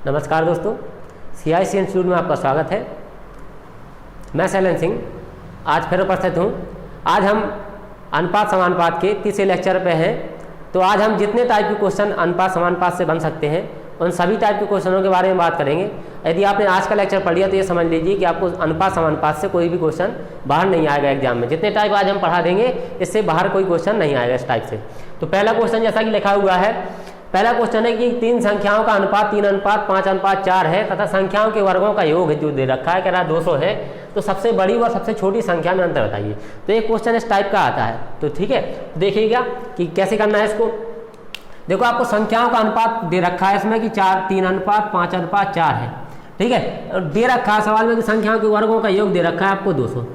नमस्कार दोस्तों, CIC institute में आपका स्वागत है। मैं शैलेंद्र सिंह आज फिर उपस्थित हूँ। आज हम अनुपात समानुपात के तीसरे लेक्चर पे हैं। तो आज हम जितने टाइप के क्वेश्चन अनुपात समानुपात से बन सकते हैं उन सभी टाइप के क्वेश्चनों के बारे में बात करेंगे। यदि आपने आज का लेक्चर पढ़ लिया तो ये समझ लीजिए कि आपको अनुपात समानुपात से कोई भी क्वेश्चन बाहर नहीं आएगा एग्जाम में। जितने टाइप आज हम पढ़ा देंगे इससे बाहर कोई क्वेश्चन नहीं आएगा इस टाइप से। तो पहला क्वेश्चन जैसा कि लिखा हुआ है, पहला क्वेश्चन है कि तीन संख्याओं का अनुपात 3:5:4 है तथा संख्याओं के वर्गों का योग जो दे रखा है, कह रहा है 200 है, तो सबसे बड़ी व सबसे छोटी संख्या में अंतर बताइए। तो एक क्वेश्चन इस टाइप का आता है। तो ठीक है, देखिएगा कि कैसे करना है इसको। देखो आपको संख्याओं का अनुपात दे रखा है इसमें कि 3:5:4 है। ठीक है, दे रखा है सवाल में कि संख्याओं के वर्गों का योग दे रखा है आपको 200।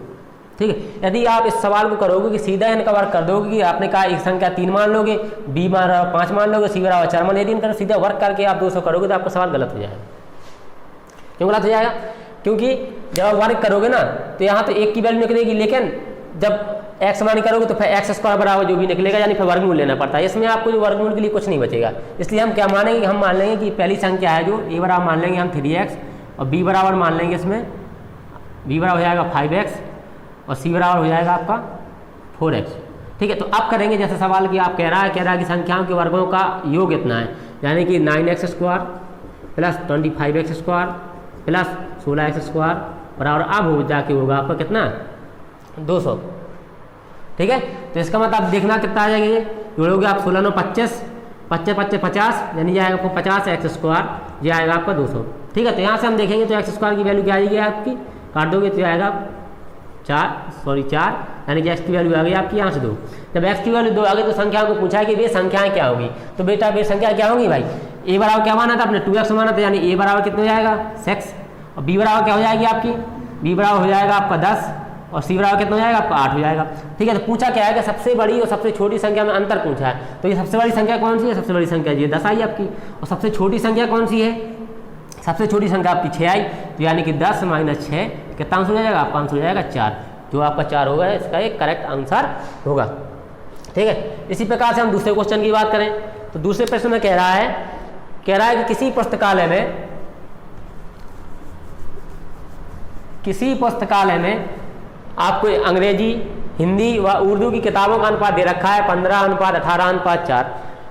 ठीक है, यदि आप इस सवाल को करोगे कि सीधा इनका वर्ग कर दोगे कि आपने कहा एक संख्या 3 मान लोगे, B बराबर 5 मान लोगे, C बराबर 4 मान, यदि इनका सीधा वर्ग करके आप 200 करोगे तो आपका सवाल गलत हो जाएगा। क्यों गलत हो जाएगा? क्योंकि जब आप वर्ग करोगे ना तो यहाँ तो एक की वैल्यू निकलेगी, लेकिन जब x मान करोगे तो फिर x² बराबर जो भी निकलेगा, यानी फिर वर्गमूल लेना पड़ता है। इसमें आपको जो वर्गमूल के लिए कुछ नहीं बचेगा। इसलिए हम क्या मानेंगे कि हम मान लेंगे कि पहली संख्या है जो a बराबर मान लेंगे हम 3x और b बराबर मान लेंगे, इसमें b बराबर हो जाएगा 5x और c बराबर हो जाएगा आपका 4x। ठीक है, तो अब करेंगे जैसे सवाल की आप कह रहा है कि संख्याओं के वर्गों का योग इतना है, यानी कि 9x² plus 25x² plus 16x² बराबर अब हो जाके होगा आपका कितना 200। ठीक है, तो इसका मतलब देखना कितना आ जाएगा, जोड़ोगे आप 16 9 25, 25 50, यानी जाएगा आपको 50x², ये आएगा आपका 200। ठीक है, तो यहाँ से हम देखेंगे तो x² की वैल्यू क्या आएगी आपकी, काट दोगे तो आएगा 4, यानी कि x की वैल्यू आ गई आपकी यहाँ से 2। जब x की वैल्यू 2 आ गई तो संख्याओं को पूछा है कि वे संख्याएं क्या होगी। तो बेटा वे संख्या क्या होंगी भाई, a बराबर क्या माना था आपने 2x माना था, यानी a बराबर कितना हो जाएगा 6 और b बराबर क्या हो जाएगी आपकी, b बराबर हो जाएगा आपका 10 और c बराबर कितना हो जाएगा आपका 8 हो जाएगा। ठीक है, तो पूछा क्या है कि सबसे बड़ी और सबसे छोटी संख्या में अंतर पूछा है। तो ये सबसे बड़ी संख्या कौन सी है, सबसे बड़ी संख्या ये 10 आई आपकी, और सबसे छोटी संख्या कौन सी है, सबसे छोटी संख्या आपकी 6 आई। तो यानी कि 10 - 6 कितना आंसर हो जाएगा आपका, आंसर हो जाएगा 4। जो आपका 4 होगा इसका एक करेक्ट आंसर होगा। ठीक है, इसी प्रकार से हम दूसरे क्वेश्चन की बात करें तो दूसरे प्रश्न में कह रहा है कि किसी पुस्तकालय में आपको अंग्रेजी, हिंदी व उर्दू की किताबों का अनुपात दे रखा है 15:18:4।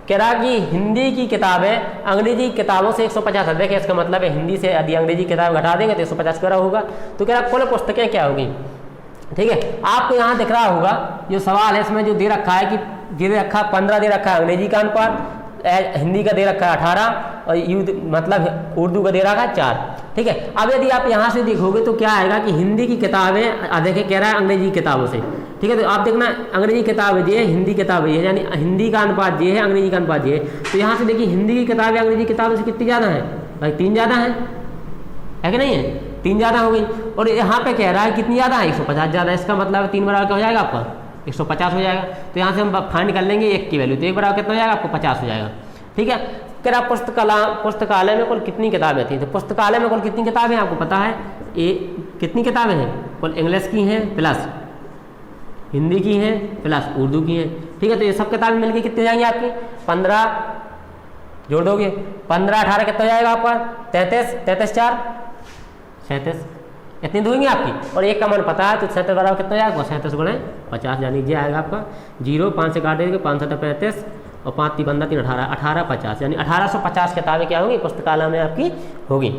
कह रहा है कि हिंदी की किताबें अंग्रेजी किताबों से 150 अधिक है। इसका मतलब है हिंदी से यदि अंग्रेजी किताब घटा देंगे तो 150 का होगा। तो कह रहा कुल पुस्तकें क्या होगी। ठीक है, आपको यहाँ दिख रहा होगा जो सवाल है इसमें जो दे रखा है कि दे रखा 15 दे रखा है अंग्रेजी का अनुपात, हिंदी का दे रखा है 18 और मतलब उर्दू का दे रखा है 4। ठीक है, अब यदि आप यहाँ से देखोगे तो क्या आएगा कि हिंदी की किताबें अधिक कह रहा है अंग्रेजी किताबों से। ठीक है, तो आप देखना अंग्रेजी किताब ये है, हिंदी किताब ये है, यानी हिंदी का अनुपात ये है, अंग्रेजी का अनुपात ये है। तो यहाँ से देखिए हिंदी की किताबें अंग्रेजी किताबों से कितनी ज़्यादा है भाई, 3 ज़्यादा है कि नहीं है, 3 ज़्यादा हो गई। और यहाँ पे कह रहा है कितनी ज़्यादा है, 150 ज़्यादा है। इसका मतलब 3 बराबर क्या हो जाएगा आपका 150 हो जाएगा। तो यहाँ से हम फाइंड कर लेंगे 1 की वैल्यू, तो 1 बराबर कितना हो जाएगा आपको 50 हो जाएगा। ठीक है, फिर आप पुस्तकालय में कुल कितनी किताबें थी, तो पुस्तकालय में कुल कितनी किताबें आपको पता है, कितनी किताबें हैं, कुल इंग्लिश की हैं प्लस हिंदी की हैं प्लस उर्दू की हैं। ठीक है, तो ये सब किताबें मिलकर कितनी हो जाएंगी आपकी, 15 जोड़ दोगे 15 18 कितना हो जाएगा आपका 33, 4 37, इतनी दूंगी आपकी। और 1 का मान पता है तो 37 बराबर कितना हो जाएगा 37 × 50, यानी ये आएगा आपका 0, 5 से काट देंगे 5 7 35 और 5 3 15 3 18 50, यानी 1850 किताबें क्या होंगी पुस्तकालय में आपकी होगी।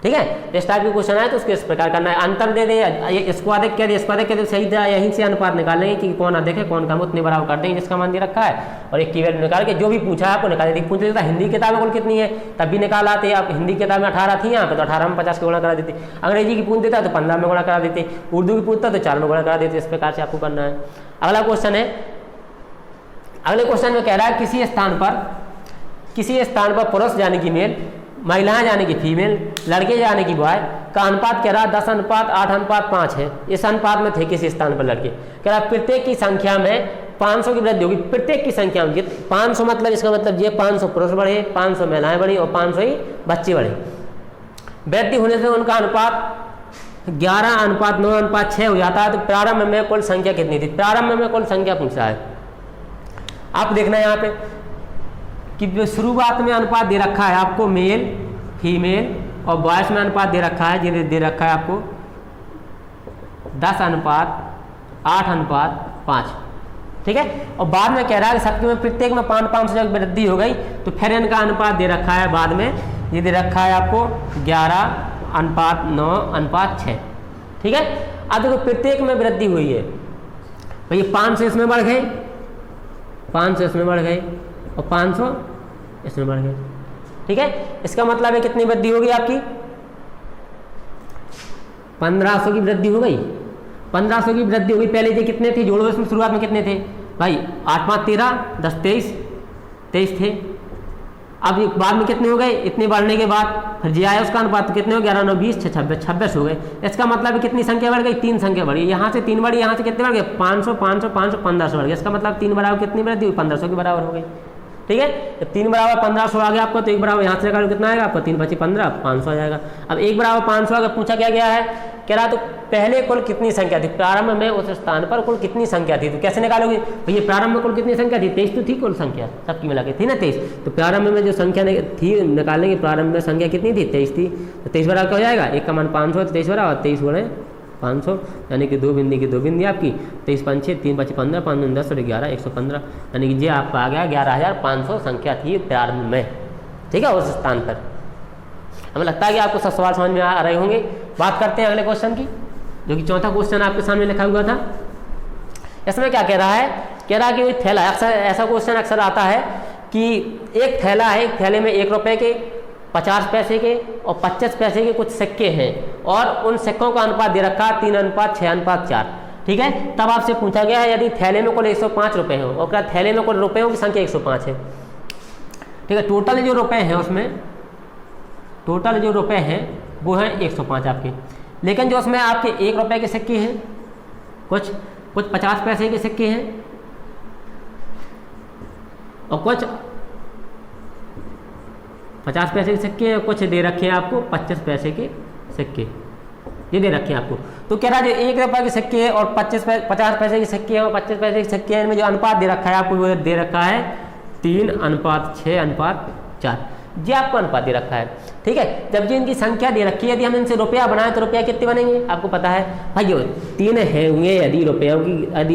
ठीक है, इस टाइप के क्वेश्चन आए तो उसको इस प्रकार करना है, अंतर दे दे, इसको अधिक कह दे, इसको अधिक कह दे, सही यहीं से अनुपात निकालेंगे कि कौन अधिक है कौन कम, उतने बराबर कर देंगे जिसका मान दे रखा है और एक की वैल्यू निकाल के जो भी पूछा है आपको निकाल देते। पूछ लेता हिंदी किताबें कुल कितनी है तब भी निकाल आते, आप हिंदी किताब में 18 थी यहाँ पे तो 18 में 50 के गुणा करा देते, अंग्रेजी की पूछ देता तो 15 में गुणा करा देते, उर्दू की पूछता तो 4 में गुणा करा देते। इस प्रकार से आपको करना है। अगला क्वेश्चन है, अगले क्वेश्चन में कह रहा है किसी स्थान पर पुरुष यानी कि मेल, महिलाएं यानी कि फीमेल, लड़के यानी कि बॉय का अनुपात कह रहा 10:8:5 है। इस अनुपात में थे किसी स्थान पर लड़के, कह रहा प्रत्येक की संख्या में 500 की वृद्धि होगी। प्रत्येक की संख्या में 500 मतलब इसका मतलब ये 500 पुरुष बढ़े, 500 महिलाएं बढ़ी और 500 ही बच्चे बढ़े। वृद्धि होने से उनका अनुपात 11:9:6 हो जाता है। तो प्रारंभ में कुल संख्या कितनी थी, प्रारंभ में कुल संख्या पूछा है। आप देखना यहाँ पे कि शुरुआत में अनुपात दे रखा है आपको मेल फीमेल, और बॉयज़ में अनुपात दे रखा है, ये दे रखा है आपको 10:8:5, ठीक है। और बाद में कह रहा है कि सबके में प्रत्येक में 5-5 से वृद्धि हो गई, तो फिर इनका अनुपात दे रखा है बाद में, ये दे रखा है आपको 11:9:6, ठीक है। अब देखो प्रत्येक में वृद्धि हुई है, भाई 500 इसमें बढ़ गए, 500 इसमें बढ़ गए, और 500 इसमें बढ़ गए, ठीक है। इसका मतलब है कितनी वृद्धि होगी आपकी, 1500 की वृद्धि हो गई, 1500 की वृद्धि होगी। पहले ये कितने थे, जोड़ो इसमें शुरुआत में कितने थे भाई, 8-5-13, 10-23 थे। अब बाद में कितने हो गए, इतने बढ़ने के बाद फिर जी आया उसका अनुपात, तो कितने हो, 11-9-20, 6-26 हो गए। इसका मतलब है कितनी संख्या बढ़ गई, 3 संख्या बढ़ी, यहाँ से 3 बढ़ी, यहाँ से कितने बढ़ गए, 500, 500, 500, 1500 बढ़ गया। इसका मतलब 3 बराबर कितनी वृद्धि हुई, 1500 के बराबर हो गई, ठीक है। जब 3 बराबर 1500 आ गया आपको, तो 1 बराबर यहाँ से निकालो कितना आएगा आपको, 3 × 5 = 15, 500 आ जाएगा। अब 1 बराबर 500 अगर पूछा क्या गया है, कह रहा तो पहले कुल कितनी संख्या थी प्रारंभ में, उस स्थान पर कुल कितनी संख्या थी, तो कैसे निकालोगे भैया, प्रारंभ में कुल कितनी संख्या थी, 23 तो थी कुल संख्या सबकी मिला के, थी ना 23, तो प्रारंभ में जो संख्या थी निकालने की, प्रारंभ में संख्या कितनी थी, 23 थी, तो 23 बराबर क्या हो जाएगा, 1 का मान 500, तो 23 बराबर 23 × 500, यानी कि 2 बिंदी की 2 बिंदी आपकी, 23 × 5 = 6, 3 × 5 = 15, 5 × 10 = 11, 115, यानी कि ये आपका आ गया 11,500 संख्या थी प्रारंभ में, ठीक है, उस स्थान पर। हमें लगता है कि आपको सब सवाल समझ में आ रहे होंगे। बात करते हैं अगले क्वेश्चन की, जो कि चौथा क्वेश्चन आपके सामने लिखा हुआ था। इसमें क्या कह रहा है, कह रहा है कि थैला, अक्सर ऐसा क्वेश्चन अक्सर आता है कि एक थैला है, एक थैले में 1 रुपये के, 50 पैसे के और 25 पैसे के कुछ सिक्के हैं, और उन सिक्कों का अनुपात दे रखा है 3:6:4, ठीक है। तब आपसे पूछा गया है यदि थैले में कुल 105 रुपये हो, और क्या थैले में कुल रुपयों की संख्या 105 है, ठीक है। टोटल जो रुपये हैं उसमें, टोटल जो रुपये हैं वो हैं 105 आपके, लेकिन जो उसमें आपके 1 रुपये के सिक्के हैं, कुछ 50 पैसे के सिक्के हैं, और कुछ 50 पैसे के सिक्के हैं, कुछ दे रखे हैं आपको 25 पैसे के सिक्के, ये दे रखे हैं आपको। तो कह रहा है जो 1 रुपये के सिक्के हैं और 50 पैसे के सिक्के हैं और 25 पैसे के सिक्के हैं, इनमें जो अनुपात दे रखा है आपको, वो दे रखा है 3:6:4, ये आपको अनुपात दे रखा है, ठीक है। जब जी इनकी संख्या दे रखी है, यदि हम इनसे रुपया बनाए तो रुपया कितने बनेंगे आपको पता है भाई, 3 है होंगे यदि रुपयों की, यदि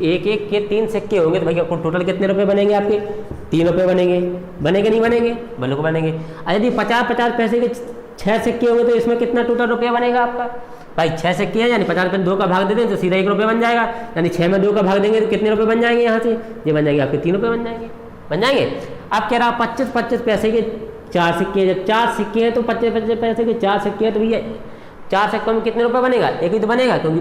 एक के 3 सिक्के होंगे तो भैया टोटल कितने रुपये बनेंगे आपके, 3 रुपये बनेंगे, बनेंगे नहीं बनेंगे, बिल्कुल बनेंगे। और यदि 50 पैसे के 6 सिक्के होंगे तो इसमें कितना टोटल रुपया बनेगा आपका भाई, 6 सिक्के हैं, यानी 50 में 2 का भाग दे दें तो सीधा 1 रुपये बन जाएगा, यानी 6 में 2 का भाग देंगे तो कितने रुपये बन जाएंगे, यहाँ से ये बन जाएंगे आपके 3 रुपये बन जाएंगे। अब कह रहा 25 पैसे के 4 सिक्के, जब 4 सिक्के हैं तो 25 पैसे के 4 सिक्के हैं, तो भैया 4 सिक्कों में कितने रुपये बनेगा, 1 ही तो बनेगा, क्योंकि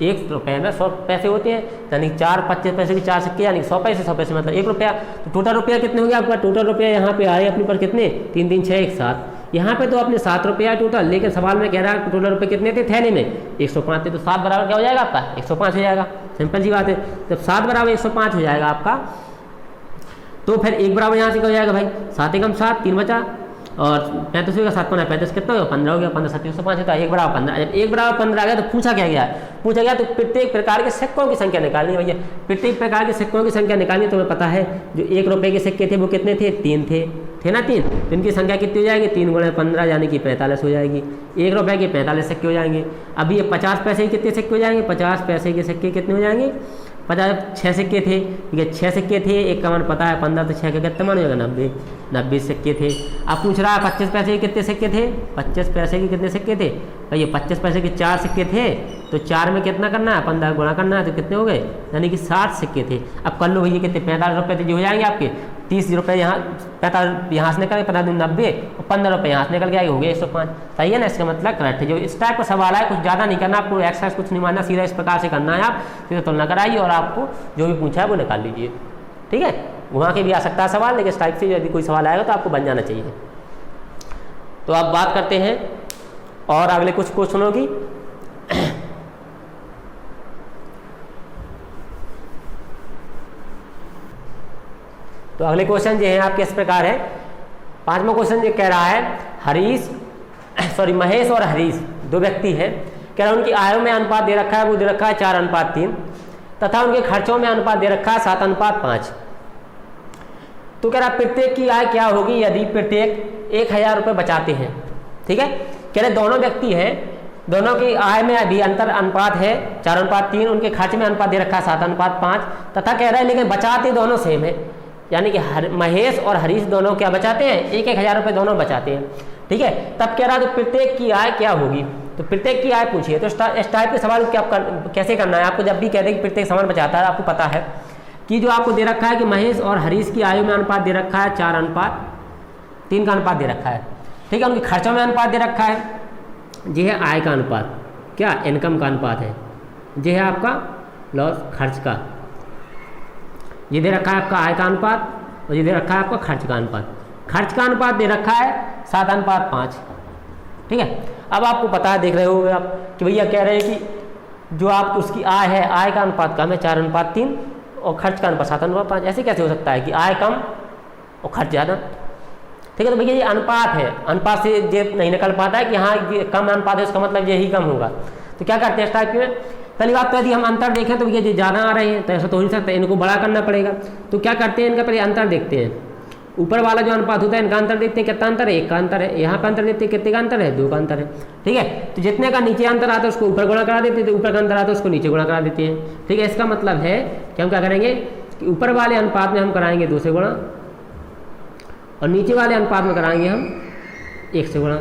1 रुपये में 100 पैसे होते हैं, यानी 25 पैसे के 4 सिक्के, यानी 100 पैसे मतलब 1 रुपया। तो टोटल रुपया कितने हो गया आपका, टोटल रुपया यहाँ पे आए अपने पर कितने, 3 3 6 1 7, यहाँ पे तो अपने 7 रुपया टोटल, लेकिन सवाल में कह रहा है टोटल रुपये कितने थे थैले में, 105 थे, तो 7 बराबर क्या हो जाएगा आपका, 105 हो जाएगा, सिंपल सी बात है। जब 7 बराबर 105 हो जाएगा आपका, तो फिर 1 बराबर यहाँ से क्या हो जाएगा भाई, 7 एकम 7, 3 बचा, और 35 होगा, 7 × 35 कितना होगा, 15 हो गया, 15 7 105 होता है, 1 बराबर 15। जब 1 बराबर 15 आ गया तो पूछा क्या गया, तो प्रत्येक प्रकार के सिक्कों की संख्या निकालनी है भैया, प्रत्येक प्रकार के सिक्कों की संख्या निकालनी। तुम्हें पता है जो 1 रुपये के सिक्के थे वो कितने थे, 3 थे ना, 3, तो इनकी संख्या कितनी हो जाएगी, 3 × 15 यानी कि 45 हो जाएगी। 1 रुपये के 45 सिक्के हो जाएंगे। अब ये 50 पैसे के कितने सिक्के हो जाएंगे, 50 पैसे के सिक्के कितने हो जाएंगे, 6 सिक्के थे, ठीक है, 6 सिक्के थे, 1 का मान पता है 15, तो 6 का कितना मान हो जाएगा, 90 सिक्के थे। अब पूछ रहा है 25 पैसे के कितने सिक्के थे, 25 पैसे के कितने सिक्के थे, तो ये 25 पैसे के 4 सिक्के थे, तो 4 में कितना करना है, 15 गुणा करना है, तो कितने हो गए, यानी कि 60 सिक्के थे। अब कर लो भैया कितने, 45 रुपये थे जो हो जाएंगे आपके, 30 रुपये यहाँ, 45 यहाँ से निकल गए, 15 × 90 और 15 रुपये यहाँ से निकल गया, हो गए 105। सही है ना, इसका मतलब करेक्ट है। जो इस टाइप का सवाल है, कुछ ज़्यादा नहीं करना आपको, एक्सरसाइज कुछ नहीं मानना, सीधा इस प्रकार से करना है, आप सीधा तुलना कराइए और आपको जो भी पूछा है वो निकाल लीजिए, ठीक है। वहाँ के भी आ सकता है सवाल, लेकिन इस टाइप से यदि कोई सवाल आएगा तो आपको बन जाना चाहिए। तो आप बात करते हैं और अगले कुछ क्वेश्चनों की। तो अगले क्वेश्चन जो है आपके इस प्रकार है। 5वां क्वेश्चन ये कह रहा है महेश और हरीश 2 व्यक्ति हैं, कह रहा है उनकी आयों में अनुपात दे रखा है, वो दे रखा है 4:3 तथा उनके खर्चों में अनुपात दे रखा है 7:5। तो कह रहा प्रत्येक की आय क्या होगी यदि प्रत्येक 1000 रुपये बचाते हैं। ठीक है, कह रहे दोनों व्यक्ति हैं, दोनों की आय में भी अनुपात है 4:3, उनके खर्च में अनुपात दे रखा है 7:5, तथा कह रहा है लेकिन बचाते दोनों सेम है, यानी कि महेश और हरीश दोनों क्या बचाते हैं, 1,000 रुपये दोनों बचाते हैं। ठीक है, तब कह रहा है तो प्रत्येक की आय क्या होगी, तो प्रत्येक की आय पूछिए। तो इस टाइप के सवाल क्या कैसे करना है आपको, जब भी कह दे कि प्रत्येक समान बचाता है, आपको पता है कि जो आपको दे रखा है कि महेश और हरीश की आयु में अनुपात दे रखा है 4:3 का अनुपात दे रखा है। ठीक है, उनके खर्चों में अनुपात दे रखा है, ये है आय का अनुपात, क्या इनकम का अनुपात है, ये है आपका लॉस खर्च का, ये दे रखा है आपका आय का अनुपात, और ये दे रखा है आपका खर्च का अनुपात। खर्च का अनुपात दे रखा है 7:5। ठीक है, अब आपको पता है, देख रहे होगे आप कि भैया कह रहे हैं कि जो आप उसकी आय है, आय का अनुपात कम है 4:3 और खर्च का अनुपात 7:5। ऐसे कैसे हो सकता है कि आय कम और खर्च ज़्यादा। ठीक है, तो भैया ये अनुपात है, अनुपात से ये नहीं निकल पाता है कि हाँ ये कम अनुपात है, इसका मतलब यही कम होगा। तो क्या करते हैं इस टाइप में, पहली बात तो यदि हम अंतर देखें तो ये ज़्यादा आ रहे हैं तो ऐसा तो हो नहीं सकता, इनको बड़ा करना पड़ेगा। तो क्या करते हैं, इनका पहले अंतर देखते हैं, ऊपर वाला जो अनुपात होता है इनका अंतर देखते हैं, कितना अंतर है, 1 का अंतर है, यहाँ का अंतर देखते हैं कितने का अंतर है, 2 का अंतर है। ठीक है, तो जितने का नीचे अंतर आता है उसको ऊपर गुणा करा देते हैं, तो ऊपर का अंतर आता है उसको नीचे गुणा करा देते हैं। ठीक है, इसका मतलब है कि हम क्या करेंगे कि ऊपर वाले अनुपात में हम कराएंगे 2 से गुणा और नीचे वाले अनुपात में कराएंगे हम 1 से गुणा।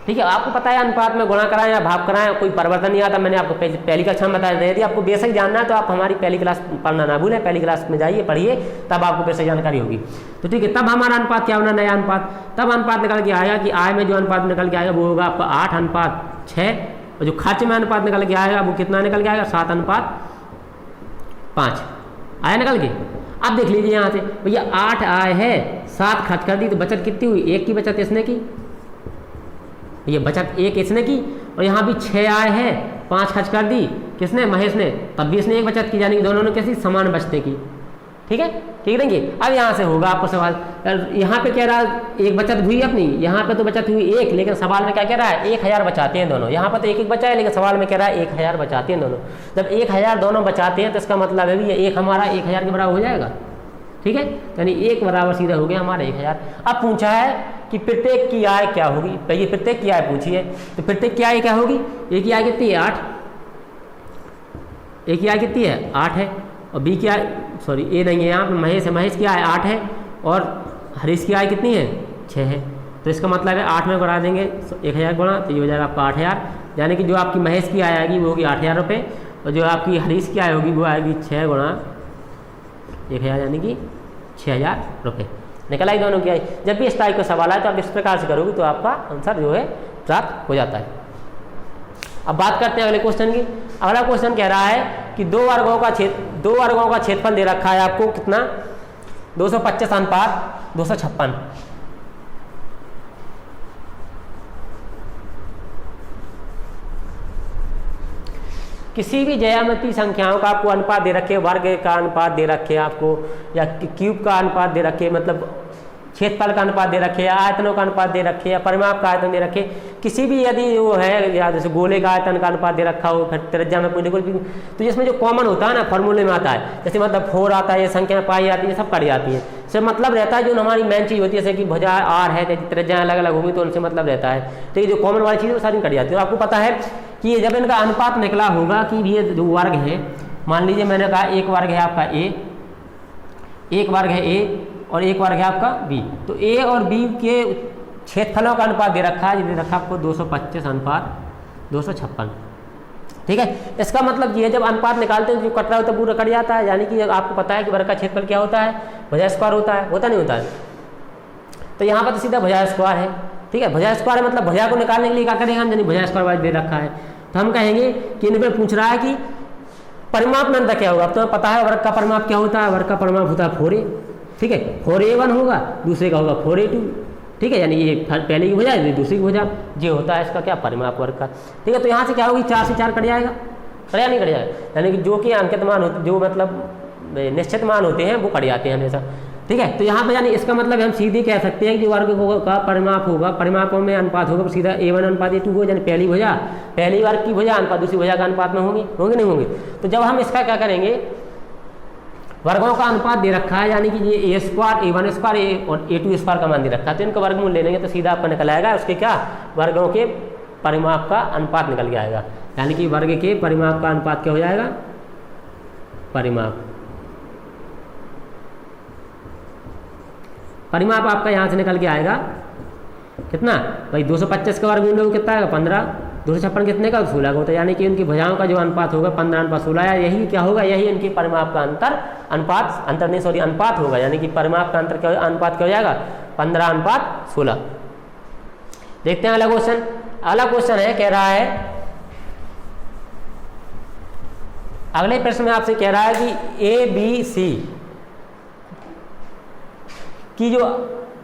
ठीक है, आपको पता है अनुपात में गुणा कराएं या भाग कराएं कोई परिवर्तन नहीं आता, मैंने आपको पहली कक्षा में बताया था। यदि आपको बेसिक जानना है तो आप हमारी पहली क्लास पढ़ना ना भूलें, पहली क्लास में जाइए पढ़िए, तब आपको बेसिक जानकारी होगी। तो ठीक है, तब हमारा अनुपात क्या होना, नया अनुपात, तब अनुपात निकल के आएगा कि आय में जो अनुपात निकल के आएगा वो होगा आपका 8:6 और जो खर्च में अनुपात निकल के आएगा वो कितना निकल के आएगा 7:5 आया निकल के। अब देख लीजिए यहाँ से भैया 8 आय है, 7 खर्च कर दी, तो बचत कितनी हुई, 1 की बचत इसने की, ये बचत 1 इसने की, और यहाँ भी 6 आय है, 5 खर्च कर दी किसने, महेश ने, तब भी इसने 1 बचत की, यानी कि दोनों ने कैसी समान बचते की। ठीक है, ठीक रहेंगे। अब यहाँ से होगा आपको सवाल, यहाँ पे कह रहा है 1 बचत हुई अपनी, यहाँ पे तो बचत हुई 1, लेकिन सवाल में क्या कह रहा है 1000 बचाते हैं दोनों। यहाँ पर तो 1 बचा है, लेकिन सवाल में कह रहा है 1000 बचाते हैं दोनों। जब 1000 दोनों बचाते हैं तो इसका मतलब है भी 1 हमारा 1000 के बराबर हो जाएगा। ठीक है, यानी 1 बराबर सीधा हो गया हमारा 1000। अब पूछा है कि प्रत्येक की आय क्या होगी, पहले प्रत्येक की आय पूछी है, तो प्रत्येक की आय क्या होगी, ए की आय कितनी है 8, ए की आय कितनी है 8 है, और बी की आय सॉरी ए नहीं है यहाँ पर, महेश है, महेश की आय 8 है और हरीश की आय कितनी है 6 है। तो इसका मतलब है 8 में बढ़ा देंगे 1000 गुणा, तो ये हो जाएगा आपका 8000, यानी कि जो आपकी महेश की आय आएगी वो होगी 8000 रुपये, और जो आपकी हरीश की आय होगी वो आएगी 6 गुणा 1000, यानी कि 6000 रुपये निकल आई दोनों की आई। जब भी इस टाइप का सवाल आए तो आप इस प्रकार से करोगे तो आपका आंसर जो है प्राप्त हो जाता है। अब बात करते हैं अगले क्वेश्चन की। अगला क्वेश्चन कह रहा है कि 2 वर्गों का क्षेत्रफल दे रखा है आपको कितना, 225:256। किसी भी ज्यामितीय संख्याओं का आपको अनुपात दे रखे, वर्ग का अनुपात दे रखे आपको, या क्यूब का अनुपात दे रखे, मतलब क्षेत्रफल का अनुपात दे रखे, या आयतनों का अनुपात दे रखे, या परिमाप का आयतन दे रखे, किसी भी यदि वो है, या जैसे गोले का आयतन का अनुपात दे रखा हो, फिर त्रिज्या में पूछने को, तो जिसमें जो कॉमन होता है ना फॉर्मूले में आता है, जैसे मतलब 4 आता है, ये संख्या पाई आती है, सब कट जाती है। इससे मतलब रहता है जो हमारी मेन चीज़ होती है, जैसे कि भुजा आर है, त्रिज्या अलग अलग होगी तो उनसे मतलब रहता है, तो ये जो कॉमन वाली चीज़ वो सारी कट जाती है। और आपको पता है कि जब इनका अनुपात निकला होगा कि ये जो वर्ग है, मान लीजिए मैंने कहा एक वर्ग है आपका ए, एक वर्ग है ए और एक वर्ग है आपका बी, तो ए और बी के क्षेत्रफलों का अनुपात दे रखा है, दे रखा आपको 225:256। ठीक है, इसका मतलब ये है जब अनुपात निकालते हैं जो कट रहा होता है पूरा कट जाता है, यानी कि आपको पता है कि वर्ग का क्षेत्रफल क्या होता है, भुजा स्क्वायर होता है, होता नहीं होता है। तो यहाँ पर तो सीधा भुजा स्क्वायर है। ठीक है, भुजा स्क्वायर मतलब भुजा को निकालने के लिए क्या करेंगे हम, यानी भुजा स्क्वायर वाइज दे रखा है, तो हम कहेंगे कि इन पर पूछ रहा है कि परिमाप नंतर क्या होगा। अब तो पता है वर्ग का परिमाप क्या होता है, वर्ग का परिमाप होता है 4a। ठीक है, 4a1 होगा, दूसरे का होगा 4a2। ठीक है, यानी ये पहले की भुजा है, दूसरी की भुजा, ये होता है इसका क्या परिमाप वर्ग का। ठीक है, तो यहाँ से क्या होगी, 4 से 4 कट जाएगा, कट या नहीं कट जाएगा, यानी कि जो कि अंकित मान होते, जो मतलब निश्चित मान होते हैं वो कट जाते हैं हमेशा। ठीक है, तो यहाँ पे यानी इसका मतलब हम सीधे कह सकते हैं कि जो वर्ग का परिमाप होगा, परिमापों में अनुपात होगा सीधा a1:a2 हो, यानी पहली भुजा पहली वर्ग की भुजा अनुपात दूसरी भुजा का अनुपात में होंगे नहीं होंगे। तो जब हम इसका क्या करेंगे, वर्गों का अनुपात दे रखा है, यानी कि ये a स्क्वायर a1 स्क्वायर और a2 स्क्वायर का मान दे रखा है, तो इनका वर्गमूल ले लेंगे तो सीधा आपका निकल आएगा उसके क्या वर्गों के परिमाप का अनुपात निकल के आएगा, यानी कि वर्ग के परिमाप का अनुपात क्या हो जाएगा, परिमाप आपका यहाँ से निकल के आएगा कितना भाई 225 का वर्गमूल कितना आएगा 15, 256 कितने का 16 का होता है, यानी कि इनकी भुजाओं का जो अनुपात होगा 15:16, यही क्या होगा, यही इनकी परिमाप का अनुपात होगा, यानी कि परिमाप का अनुपात क्या हो जाएगा 15:16। देखते हैं अगला क्वेश्चन। अगला क्वेश्चन है, कह रहा है अगले प्रश्न में आपसे कह रहा है कि ए बी सी की जो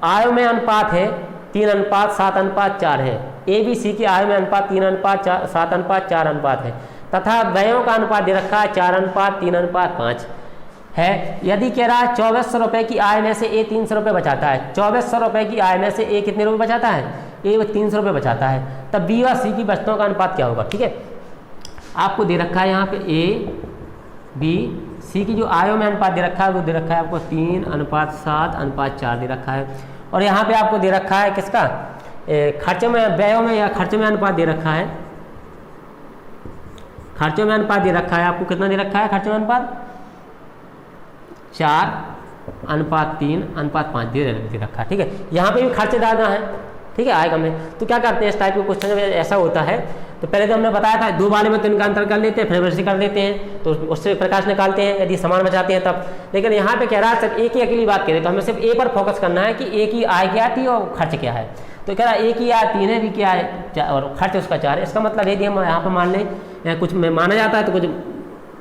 आयु में अनुपात है 3:7:4 है, ए बी सी की आयु में अनुपात 3:7:4 अनुपात है तथा व्ययों का अनुपात दे रखा है 4:3:5 है। यदि कह रहा है 2400 रुपये की आय में से ए 300 रुपये बचाता है, 2400 रुपये की आय में से ए कितने रुपये बचाता है, ए 300 रुपये बचाता है, तब बी व सी की बचतों का अनुपात क्या होगा। ठीक है, आपको दे रखा है यहाँ पे ए बी सी की जो आयों में अनुपात दे रखा है वो दे रखा है आपको 3:7:4 दे रखा है, और यहाँ पे आपको दे रखा है किसका खर्चों में व्ययों में या खर्चों में अनुपात दे रखा है, खर्चों में अनुपात दे रखा है आपको कितना दे रखा है, खर्चों में अनुपात 4:3:5 दे रखा है। ठीक है, यहाँ पे भी खर्चे ज़्यादा है, ठीक है आएगा में, तो क्या करते हैं इस टाइप के क्वेश्चन में ऐसा होता है, तो पहले तो हमने बताया था 2 वाले में तो इनका अंतर कर लेते हैं, फिर वैसे कर लेते हैं तो उससे प्रकाश निकालते हैं यदि समान बचाते हैं तब। लेकिन यहाँ पे कह रहा है सिर्फ एक ही अकेली बात करें तो हमें सिर्फ ए पर फोकस करना है कि ए की आय क्या थी और खर्च क्या है। तो कह रहा है ए की आय 3 है, बी की आय और खर्च उसका 4 है। इसका मतलब यदि हम यहाँ पर मान लें कुछ में माना जाता है तो कुछ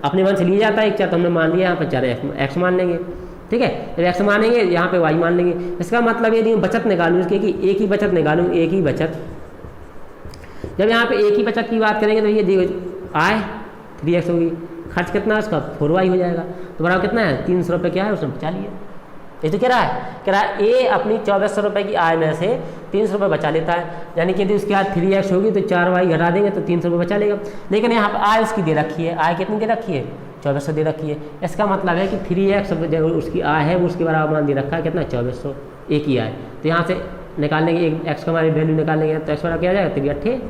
अपने मन से लिया जाता है, एक चार तो हमने मान लिया यहाँ पर 4 एक्स मान लेंगे। ठीक है, जब एक्स मानेंगे यहाँ पे वाई मान लेंगे। इसका मतलब यदि बचत निकालूँ इसकी कि एक ही बचत निकालूँ, एक ही बचत, जब यहाँ पे एक ही बचत की बात करेंगे तो ये आय 3x होगी, खर्च कितना है उसका 4y हो जाएगा, तो बराबर कितना है 300 रुपये क्या है उसने बचा लिया। ये तो कह रहा है ए अपनी 2400 रुपये की आय में से 300 रुपये बचा लेता है, यानी कि यदि उसके बाद 3x होगी तो 4y घटा देंगे तो 300 रुपये बचा लेगा। लेकिन यहाँ पर आय उसकी दे रखी है, आय कितनी दे रखी है 2400 दे रखी है। इसका मतलब है कि 3x उसकी आय है उसके बराबर मान दे रखा है कितना 2400 ए की आय। तो यहाँ से निकाल लेंगे एक एक्स का हमारी वैल्यू निकाल लेंगे तो एक्स बराबर क्या आ जाएगा 3 8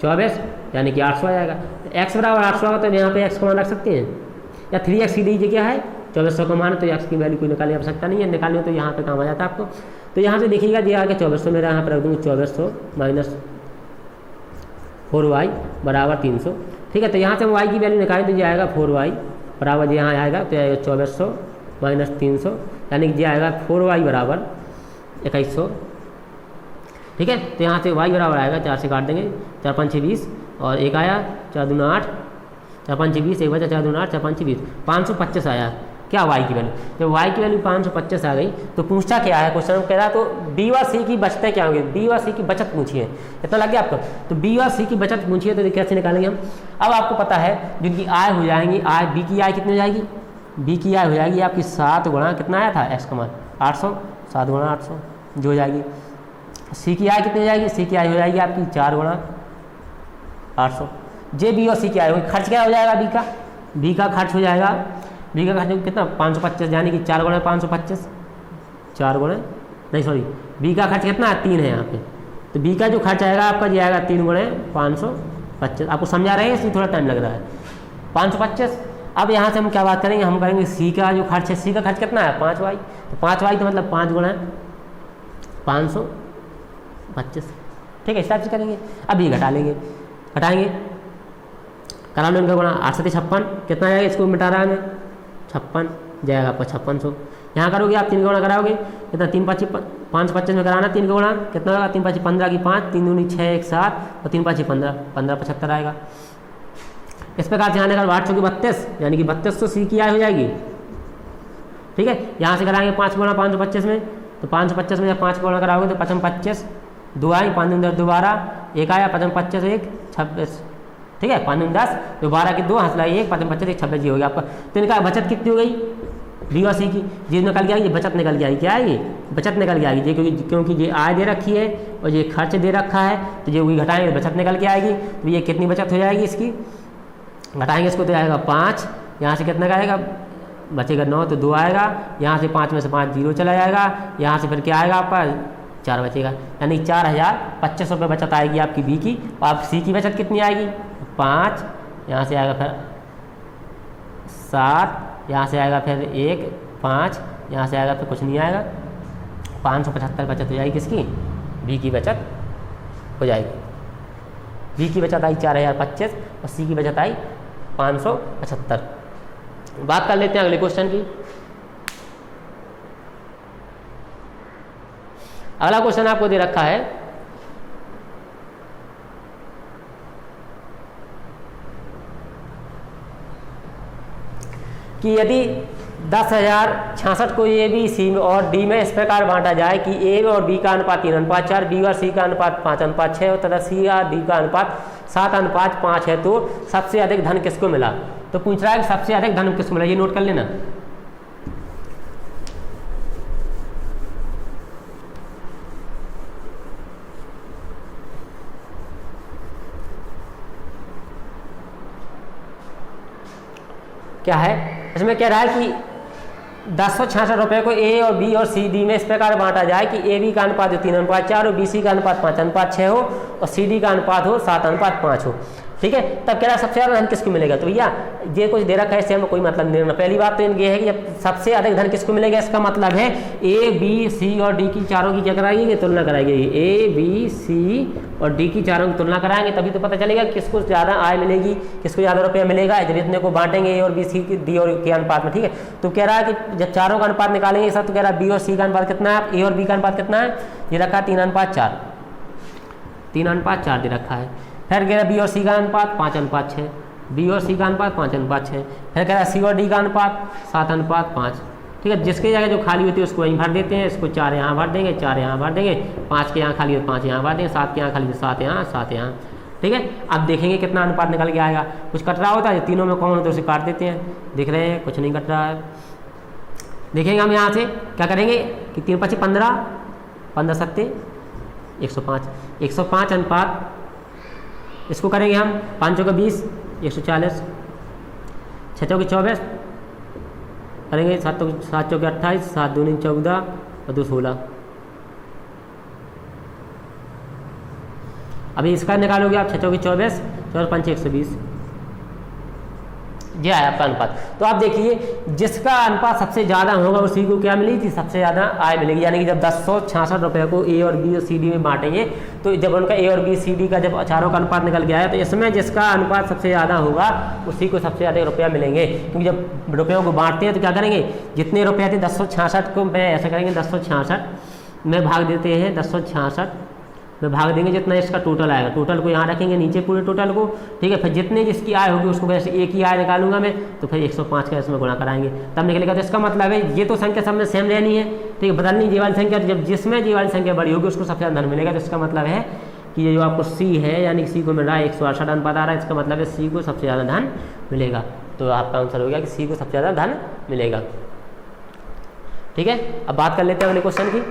24 यानी कि 800 आ जाएगा। एक्स बराबर 800 होगा तो यहाँ पे एक्स का मान रख सकते हैं, या 3x की लीजिए क्या है 2400 का मान है तो एक्स की वैल्यू कोई निकालने की आवश्यकता नहीं है, निकालनी हो तो यहाँ पे काम आ जाता है आपको। तो यहाँ से देखिएगा ये आगे 2400 मेरा यहाँ पर रख दूँगी 2400 माइनस 4y बराबर 300। ठीक है, तो यहाँ से हम y की वैल्यू निकालें तो ये आएगा 4y बराबर यहाँ आएगा तो 2400 माइनस 300 यानी कि ये आएगा 4y बराबर 2100। ठीक है, तो यहाँ से y बराबर आएगा 4 से काट देंगे 4 5 6 20 और एक आया 4 दूना 8 4 5 6 20 एक बचा 4 दूना 8 4 5 6 20 525 आया क्या y की वैल्यू। जब y की वैल्यू 525 आ गई तो पूछा क्या है क्वेश्चन में कह रहा तो b व c की बचतें क्या होंगी, b व c की बचत पूछी है, इतना लग गया आपको। तो b व c की बचत पूछी है तो कैसे निकालेंगे हम। अब आपको पता है जिनकी आय हो जाएंगी, आय b की आय कितनी हो जाएगी, b की आय हो जाएगी आपकी 7 गुणा कितना आया था x का मान 800, 7 गुणा 800 जो हो जाएगी। c की आय कितनी हो जाएगी, c की आय हो जाएगी आपकी 4 गुणा 800। जे b और c की आय होगी। खर्च क्या हो जाएगा b का खर्च हो जाएगा, b का खर्च कितना 525 यानी कि 4 गुणा 525 4 गुणा नहीं सॉरी b का खर्च कितना है 3 है यहाँ पे, तो b का जो खर्च आएगा आपका ये आएगा 3 गुणा 525। आपको समझा रहे हैं इसलिए थोड़ा टाइम लग रहा है 525। अब यहाँ से हम क्या बात करेंगे, हम करेंगे c का जो खर्च है, c का खर्च कितना है 5y, तो 5y तो मतलब 5 गुणा 525। ठीक है, इस टाइप से करेंगे। अब ये घटाएंगे करा लो इनका गुणा 8 से 56 कितना आएगा, इसको मिटा रहा है मैं 56 जाएगा आपका 5600। यहाँ करोगे आप 3 का गुणा कराओगे कितना 3 5 525 में कराना 3 का गुणा कितना होगा 3 5 15 की 5 3 दूनी 6 1 7 और 3 5 15 15 75 आएगा। इस प्रकार से यहाँ निकाल 800 की 32 यानी कि 3200 सी की आय हो जाएगी। ठीक है, यहाँ से कराएंगे 5 गुणा 525 में तो 525 में जब 5 गुणा कराओगे तो 5 25 2 आई 5 2 दोबारा एक आया 5 25 1 26। ठीक है, 5 10 दोबारा की 2 हंसला 1 5 25 1 26 जी हो गया आपका। तो इनका बचत कितनी हो गई बी और सी की, जी निकल के आएगी बचत निकल के आएगी, क्या आएगी बचत निकल के आएगी। क्योंकि ये आय दे रखी है और ये खर्च दे रखा है तो ये वही घटाएंगे बचत निकल के आएगी। तो ये कितनी बचत हो जाएगी इसकी, घटाएंगे इसको तो आएगा 5, यहाँ से कितना का आएगा बचेगा 9 तो 2 आएगा, यहाँ से 5 में से 5 जीरो चला जाएगा, यहाँ से फिर क्या आएगा आपका 4 बचेगा, यानी 4025 रुपये बचत आएगी आपकी बी की। और आप सी की बचत कितनी आएगी 5, यहाँ से आएगा फिर 7, यहाँ से आएगा फिर 1 5, यहाँ से आएगा फिर कुछ नहीं आएगा, 575 बचत हो जाएगी किसकी, बी की बचत हो जाएगी। बी की बचत आई 4025 और सी की बचत आई 575। बात कर लेते हैं अगले क्वेश्चन की। अगला क्वेश्चन आपको दे रखा है कि यदि 10,066 को ए बी सी और डी में इस प्रकार बांटा जाए कि ए और बी का अनुपात 3:4, बी और सी का अनुपात 5:6 और तथा सी और डी का अनुपात 7:5 है, तो सबसे अधिक धन किसको मिला। तो पूछ रहा है कि सबसे अधिक धन किसको मिला, ये नोट कर लेना। क्या है इसमें, कह रहा है कि 1066 रुपये को ए और बी और सी डी में इस प्रकार बांटा जाए कि ए बी का अनुपात जो 3:4 हो, बी सी का अनुपात 5:6 हो और सी डी का अनुपात हो 7:5 हो। ठीक है, तब कह रहा है सबसे ज़्यादा धन किसको मिलेगा। तो भैया ये कुछ दे रखा है, इससे हमें कोई मतलब नहीं। पहली बात तो ये है कि जब सबसे अधिक धन किसको मिलेगा, इसका मतलब है ए बी सी और डी की चारों की क्या कराएंगे, तुलना कराएंगे। ए बी सी और डी की चारों की तुलना कराएंगे, तभी तो पता चलेगा किसको ज़्यादा आय मिलेगी, किसको ज़्यादा रुपया मिलेगा, जब इतने को बांटेंगे ए और बी सी की डी और के अनुपात में। ठीक है, तो कह रहा है कि जब चारों का अनुपात निकालेंगे सब, तो कह रहा है बी और सी का अनुपात कितना है, ए और बी का अनुपात कितना है, ये रखा 3:4, 3:4 दे रखा है। फिर कह रहा है बी और सी का अनुपात 5:6, बी और सी का अनुपात 5:6। फिर कह रहा है सी और डी का अनुपात 7:5। ठीक है, जिसकी जगह जो खाली होती है उसको वहीं भर देते हैं, इसको 4 यहाँ भर देंगे, 4 यहाँ भर देंगे, 5 के यहाँ खाली हो 5 यहाँ भर देंगे, 7 के यहाँ खाली हो 7 यहाँ, 7 यहाँ। ठीक है, अब देखेंगे कितना अनुपात निकल के आएगा। कुछ कट रहा होता है, तीनों में कौन होता है उसे काट देते हैं। देख रहे हैं कुछ नहीं कट रहा है। देखेंगे हम यहाँ से क्या करेंगे कि 3 × 5 = 15, 15 × 7 = 105, 105 अनुपात इसको करेंगे हम 5 × 20 = 140, 6 × 24 करेंगे, 7 × 28, 7 × 2 = 14 और 2 = 16। अभी इसका निकालोगे आप 6 × 24, 4 × 5 = 120। यह है आपका अनुपात। तो आप देखिए जिसका अनुपात सबसे ज़्यादा होगा उसी को क्या मिली थी, सबसे ज़्यादा आय मिलेगी। यानी कि जब 1066 रुपये को ए और बी और सी डी में बांटेंगे, तो जब उनका ए और बी सी डी का जब चारों का अनुपात निकल गया है, तो इसमें जिसका अनुपात सबसे ज़्यादा होगा उसी को सबसे ज़्यादा रुपया मिलेंगे। क्योंकि जब रुपयों को बांटते हैं तो क्या करेंगे, जितने रुपये थे 1066 को मैं ऐसा करेंगे 1066 में भाग देते हैं, 1066 में भाग देंगे जितना इसका टोटल आएगा, टोटल को यहाँ रखेंगे नीचे पूरे टोटल को। ठीक है, फिर जितने जिसकी आय होगी उसको वैसे एक ही आय निकालूंगा मैं, तो फिर 105 का इसमें गुणा कराएंगे तब निकलेगा। तो इसका मतलब है ये तो संख्या सब में सेम रहनी है। ठीक है, बदलनी ये वाली संख्या, जब जिसमें ये वाली संख्या बड़ी होगी उसको सबसे ज़्यादा धन मिलेगा। तो इसका मतलब है कि ये जो आपको सी है, यानी सी को मिल रहा है 168 अनुपात आ रहा है, इसका मतलब है सी को सबसे ज़्यादा धन मिलेगा। तो आपका आंसर हो गया कि सी को सबसे ज़्यादा धन मिलेगा। ठीक है, अब बात कर लेते हैं अगले क्वेश्चन की।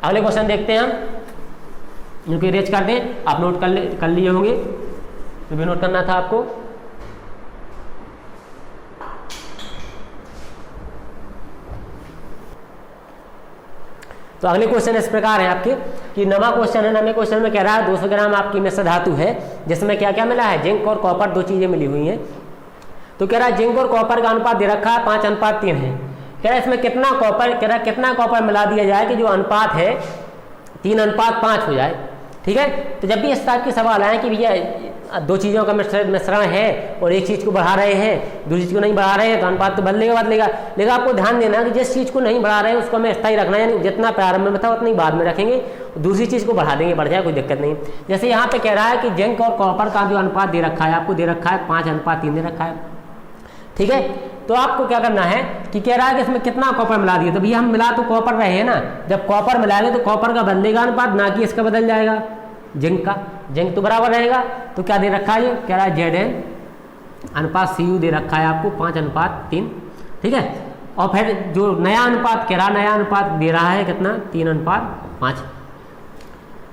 अगले क्वेश्चन देखते हैं हम, इनकी रेज कर दें, आप नोट कर लिए होंगे, तो भी नोट करना था आपको। तो अगले क्वेश्चन इस प्रकार है आपके कि नवा क्वेश्चन है। नवे क्वेश्चन में कह रहा है 200 ग्राम आपकी मिश्र धातु है जिसमें क्या क्या मिला है, जिंक और कॉपर, 2 चीजें मिली हुई हैं। तो कह रहा है जिंक और कॉपर का अनुपात दे रखा है 5:3 है। कह रहा है इसमें कितना कॉपर, कह रहा है कितना कॉपर मिला दिया जाए कि जो अनुपात है 3:5 हो जाए। ठीक है, तो जब भी इस टाइप के सवाल आए कि भैया 2 चीज़ों का मिश्रण है और एक चीज़ को बढ़ा रहे हैं, दूसरी चीज़ को नहीं बढ़ा रहे हैं, तो अनुपात तो बदलेगा। लेकिन आपको ध्यान देना कि जिस चीज़ को नहीं बढ़ा रहे हैं उसको हमें स्थायी रखना है, यानी जितना प्रारंभ में था उतना ही बाद में रखेंगे, दूसरी चीज़ को बढ़ा देंगे, बढ़ जाए कोई दिक्कत नहीं। जैसे यहाँ पे कह रहा है कि जिंक और कॉपर का जो अनुपात दे रखा है, आपको दे रखा है 5:3 दे रखा है। ठीक है, तो आपको क्या करना है कि कह रहा है कि इसमें कितना कॉपर मिला दिया। तो भैया हम मिला तो कॉपर रहे हैं ना, जब कॉपर मिलाएंगे तो कॉपर का बदलेगा अनुपात, ना कि इसका बदल जाएगा जिंक का। जिंक तो बराबर रहेगा। तो क्या दे रखा है, ये कह रहा है ZN अनुपात CU दे रखा है आपको 5:3। ठीक है, और फिर जो नया अनुपात कह रहा है, नया अनुपात दे रहा है कितना, 3:5।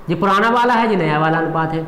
ये पुराना वाला है, ये नया वाला अनुपात है।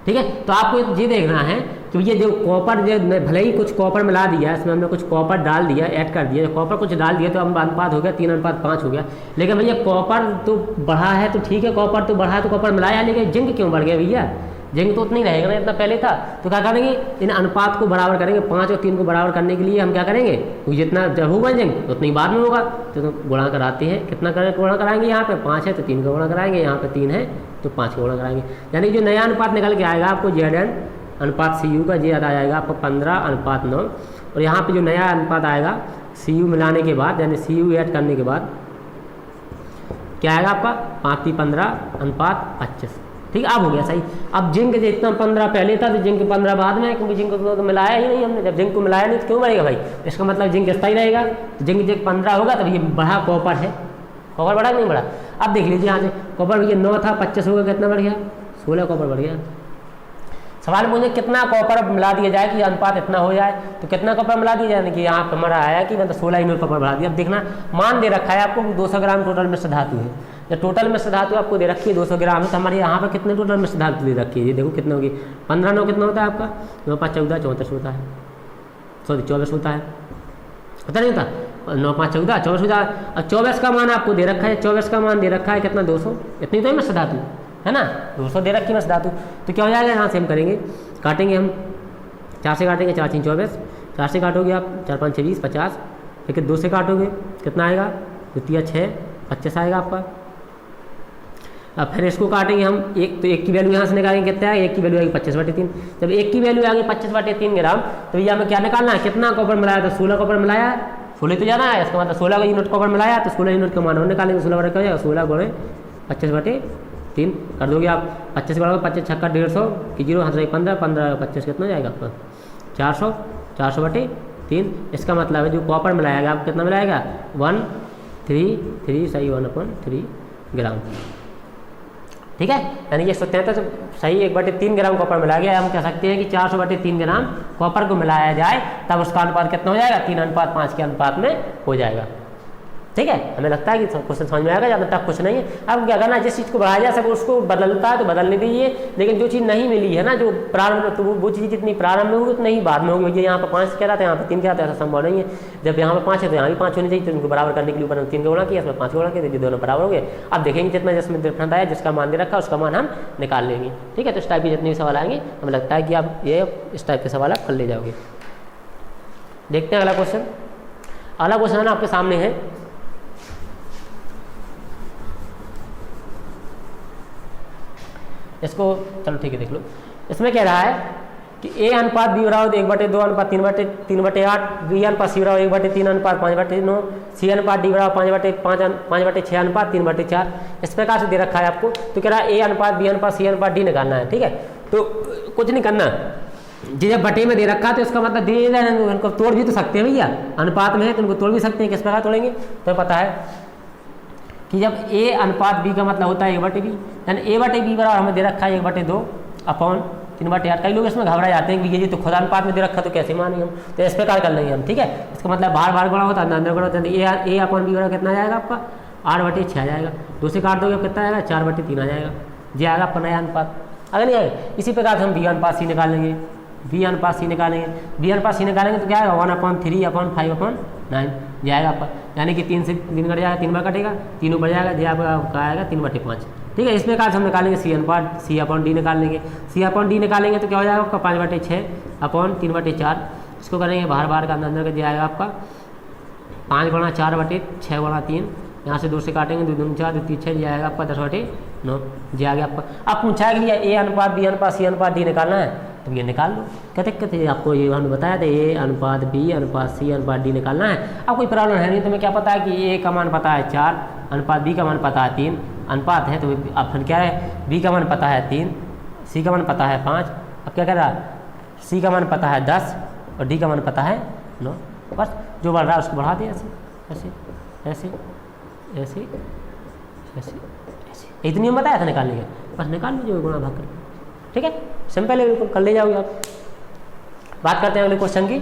ठीक है, तो आपको ये देखना है कि ये जो कॉपर जो भले ही कुछ कॉपर मिला दिया, इसमें हमने कुछ कॉपर डाल दिया, ऐड कर दिया, कॉपर कुछ डाल दिया तो हम अनुपात हो गया 3:5 हो गया। लेकिन भैया कॉपर तो बढ़ा है तो ठीक है, कॉपर तो बढ़ा तो कॉपर मिलाया, लेकिन जिंक क्यों बढ़ गया भैया? जिंक तो उतना ही रहेगा ना इतना पहले था। तो क्या करेंगे, इन अनुपात को बराबर करेंगे, 5 और 3 को बराबर करने के लिए हम क्या करेंगे, जितना जब होगा जिंक उतना ही बाद में होगा, तो गुणा कराते हैं। कितना गुणा कराएंगे, यहाँ पे 5 है तो 3 का गुणा कराएंगे, यहाँ पे 3 है तो 5 का गुणा कराएंगे। यानी जो नया अनुपात निकल के आएगा आपको Zn अनुपात Cu का, ये आ जाएगा आपको 15:9। और यहाँ पे जो नया अनुपात आएगा Cu मिलाने के बाद, यानी Cu ऐड करने के बाद क्या आएगा आपका 5:15:25। ठीक, अब हो गया सही। अब जिंक जितना 15 पहले था तो जिंक 15 बाद में है, क्योंकि जिंक को तो मिलाया ही नहीं हमने। जब जिंक को मिलाया नहीं तो क्यों बढ़ेगा भाई? इसका मतलब जिंक स्थायी रहेगा। तो जिंक जब 15 होगा तब ये बढ़ा कॉपर है, कॉपर बढ़ा नहीं बढ़ा? अब देख लीजिए यहाँ से कॉपर ये 9 था, 25 होगा, कितना बढ़ गया? 16 कॉपर बढ़ गया। सवाल मुझे कितना कॉपर मिला दिया जाए कि अनुपात इतना हो जाए, तो कितना कॉपर मिला दिया जाए कि यहाँ पर हमारा आया कि मतलब 16 यूनिट कॉपर बढ़ा दिया। अब देखना मान दे रखा है आपको 200 ग्राम टोटल मिश्र धातु है। जब टोटल मिश्र धातु आपको दे रखी है 200 ग्राम है, तो हमारे यहाँ पर कितने टोटल मिश्र धातु दे रखी है? ये देखो कितना होगी, 15 9 कितना होता है आपका? 9 5 14 34 होता है, सॉरी 24 होता है, पता नहीं होता? 9 5 14 24 होता है। और 24 का मान आपको दे रखा है, 24 का मान दे रखा है कितना? 200। इतनी तो है मिश्र धातु है ना, 200 दे रखी मिश्र धातु। तो क्या हो जाएगा, यहाँ से हम करेंगे, काटेंगे हम 4 से काटेंगे, 4 3 24, 4 से काटोगे आप 4 5 6 20 50, लेकिन 2 से काटोगे कितना आएगा? 2 3 6 25 आएगा आपका। अब फिर इसको काटेंगे हम, एक तो एक की वैल्यू यहाँ से निकालेंगे, कितना है? एक की वैल्यू आएगी 25/3। जब एक की वैल्यू आ गई 25/3 ग्राम, तो भैया हमें क्या निकालना है, कितना कॉपर मिलाया? तो 16 कॉपर मिलाया, 16 तो जाना है, इसका मतलब 16 का यूनिट कॉपर मिलाया, तो 16 यूनिट का मान और निकालेंगे। 16 बराबर क्या हो जाएगा? 16 गुणे 25/3 कर दोगे आप। 25 बराबर 25 छक्का 150 की 0 हाथ 15 15 25 कितना जाएगा आपका? 400 400/3। इसका मतलब है जो कॉपर मिलाएगा आपको कितना मिलाएगा? 133 सही 1/3 ग्राम। ठीक है, यानी ये 133 सही 1/3 ग्राम कॉपर मिला गया। हम कह सकते हैं कि 400/3 ग्राम कॉपर को मिलाया जाए तब उसका अनुपात कितना हो जाएगा? 3:5 के अनुपात में हो जाएगा। ठीक है, हमें लगता है कि क्वेश्चन समझ में आएगा, ज़्यादा टफ कुछ नहीं है। अब क्या करना है, जिस चीज़ को बढ़ाया जा सके उसको बदलता है तो बदलने दीजिए, लेकिन जो चीज़ नहीं मिली है ना, जो प्रारंभ, तो वो चीज़ जितनी प्रारंभ में होगी उतनी ही बाद में होगी। ये यहाँ पर 5 कह रहा था, यहाँ पर 3 कह रहा था, ऐसा संभव नहीं है। जब यहाँ पर 5 है तो यहाँ भी 5 होनी चाहिए, तो इनको बराबर करने के लिए ऊपर 3 का गुणा किया, इसमें 5 का गुणा किया, तो दोनों बराबर हो गए। अब देखेंगे जितना जिसमें डिफरेंस आया, जिसका मान दे रखा उसका मान हम निकाल लेंगे। ठीक है, तो इस टाइप के जितने भी सवाल आएंगे हमें लगता है कि आप ये इस टाइप के सवाल आप कर ले जाओगे। देखते हैं अगला क्वेश्चन। अगला क्वेश्चन आपके सामने है, इसको चलो ठीक है देख लो। इसमें कह रहा है कि A अनुपात B बराबर 1/2 अनुपात 3/8, B अनुपात C बराबर 1/3 अनुपात 5/9, C अनुपात D बराबर 5/6 अनुपात 3/4। इस प्रकार से दे रखा है आपको। तो कह रहा है A अनुपात B अनुपात C अनुपात D निकालना है। ठीक है, तो कुछ नहीं करना, जब बटे में दे रखा है तो इसका मतलब दे इनको तोड़ भी तो सकते हैं भैया, अनुपात में है तो उनको तोड़ भी सकते हैं। किस प्रकार तोड़ेंगे, तो पता है कि जब A अनुपात B का मतलब होता है 1/B, यानी A/B बराबर हमें दे रखा है 1/2 अपॉन 3/8। कई लोग इसमें घबरा जाते हैं कि ये तो खुद अनुपात में दे रखा तो कैसे मानेंगे हम, तो इस प्रकार कर लेंगे हम। ठीक है, इसका मतलब बाहर गुणा होता है, अंदर गुणा होता है। A अपॉन B बराबर कितना जाएगा आपका? 8/6 आ जाएगा। 2 से काट दोगे कितना आएगा? 4/3 आ जाएगा। ये आएगा अपना नया अनुपात। अगर नहीं आएगा, इसी प्रकार से हम B अनुपात C निकालेंगे, B अनुपात C निकालेंगे, B अनुपात C निकालेंगे तो क्या आएगा? 1/3/5/9 जाएगा आपका, यानी कि 3 से 3 कट जाएगा, 3 बार कटेगा, 3 ऊपर जाएगा, ये आपका आएगा 3/5। ठीक है, इस प्रकार से हम निकालेंगे C अनुपात C अपॉन D निकालेंगे। C अपॉन D निकालेंगे तो क्या हो जाएगा आपका? 5/6 अपॉन 3/4। इसको करेंगे बाहर का अंदर का जाएगा आपका 5 गुणा 4/6 गुणा 3, यहाँ से 2 से काटेंगे 2 दूनी 4 2 3 6 जाएगा आपका 10/9 जाएगा आपका। अब पूछा कि A अनुपात B अनुपात C अनुपात D निकालना है, तो ये निकाल लो। कहते आपको ये हमने बताया था A अनुपात B अनुपात C अनुपात D निकालना है। अब कोई प्रॉब्लम है नहीं, तुम्हें क्या पता है कि A का मान पता है 4, अनुपात B का मान पता है 3, अनुपात है तो अब फिर क्या है? B का मान पता है 3, C का मान पता है 5। अब क्या कह रहा है? C का मान पता है 10 और D का मान पता है 9। बस जो बढ़ रहा है उसको बढ़ा दिया, ऐसे ऐसे ऐसे ऐसे ऐसे ऐसे, इतनी हम बताया था निकालने का, बस निकाल लीजिए गुणा भाग करके। ठीक है, सिंपल है, बिल्कुल कर ले जाओगे आप। बात करते हैं अगले क्वेश्चन की।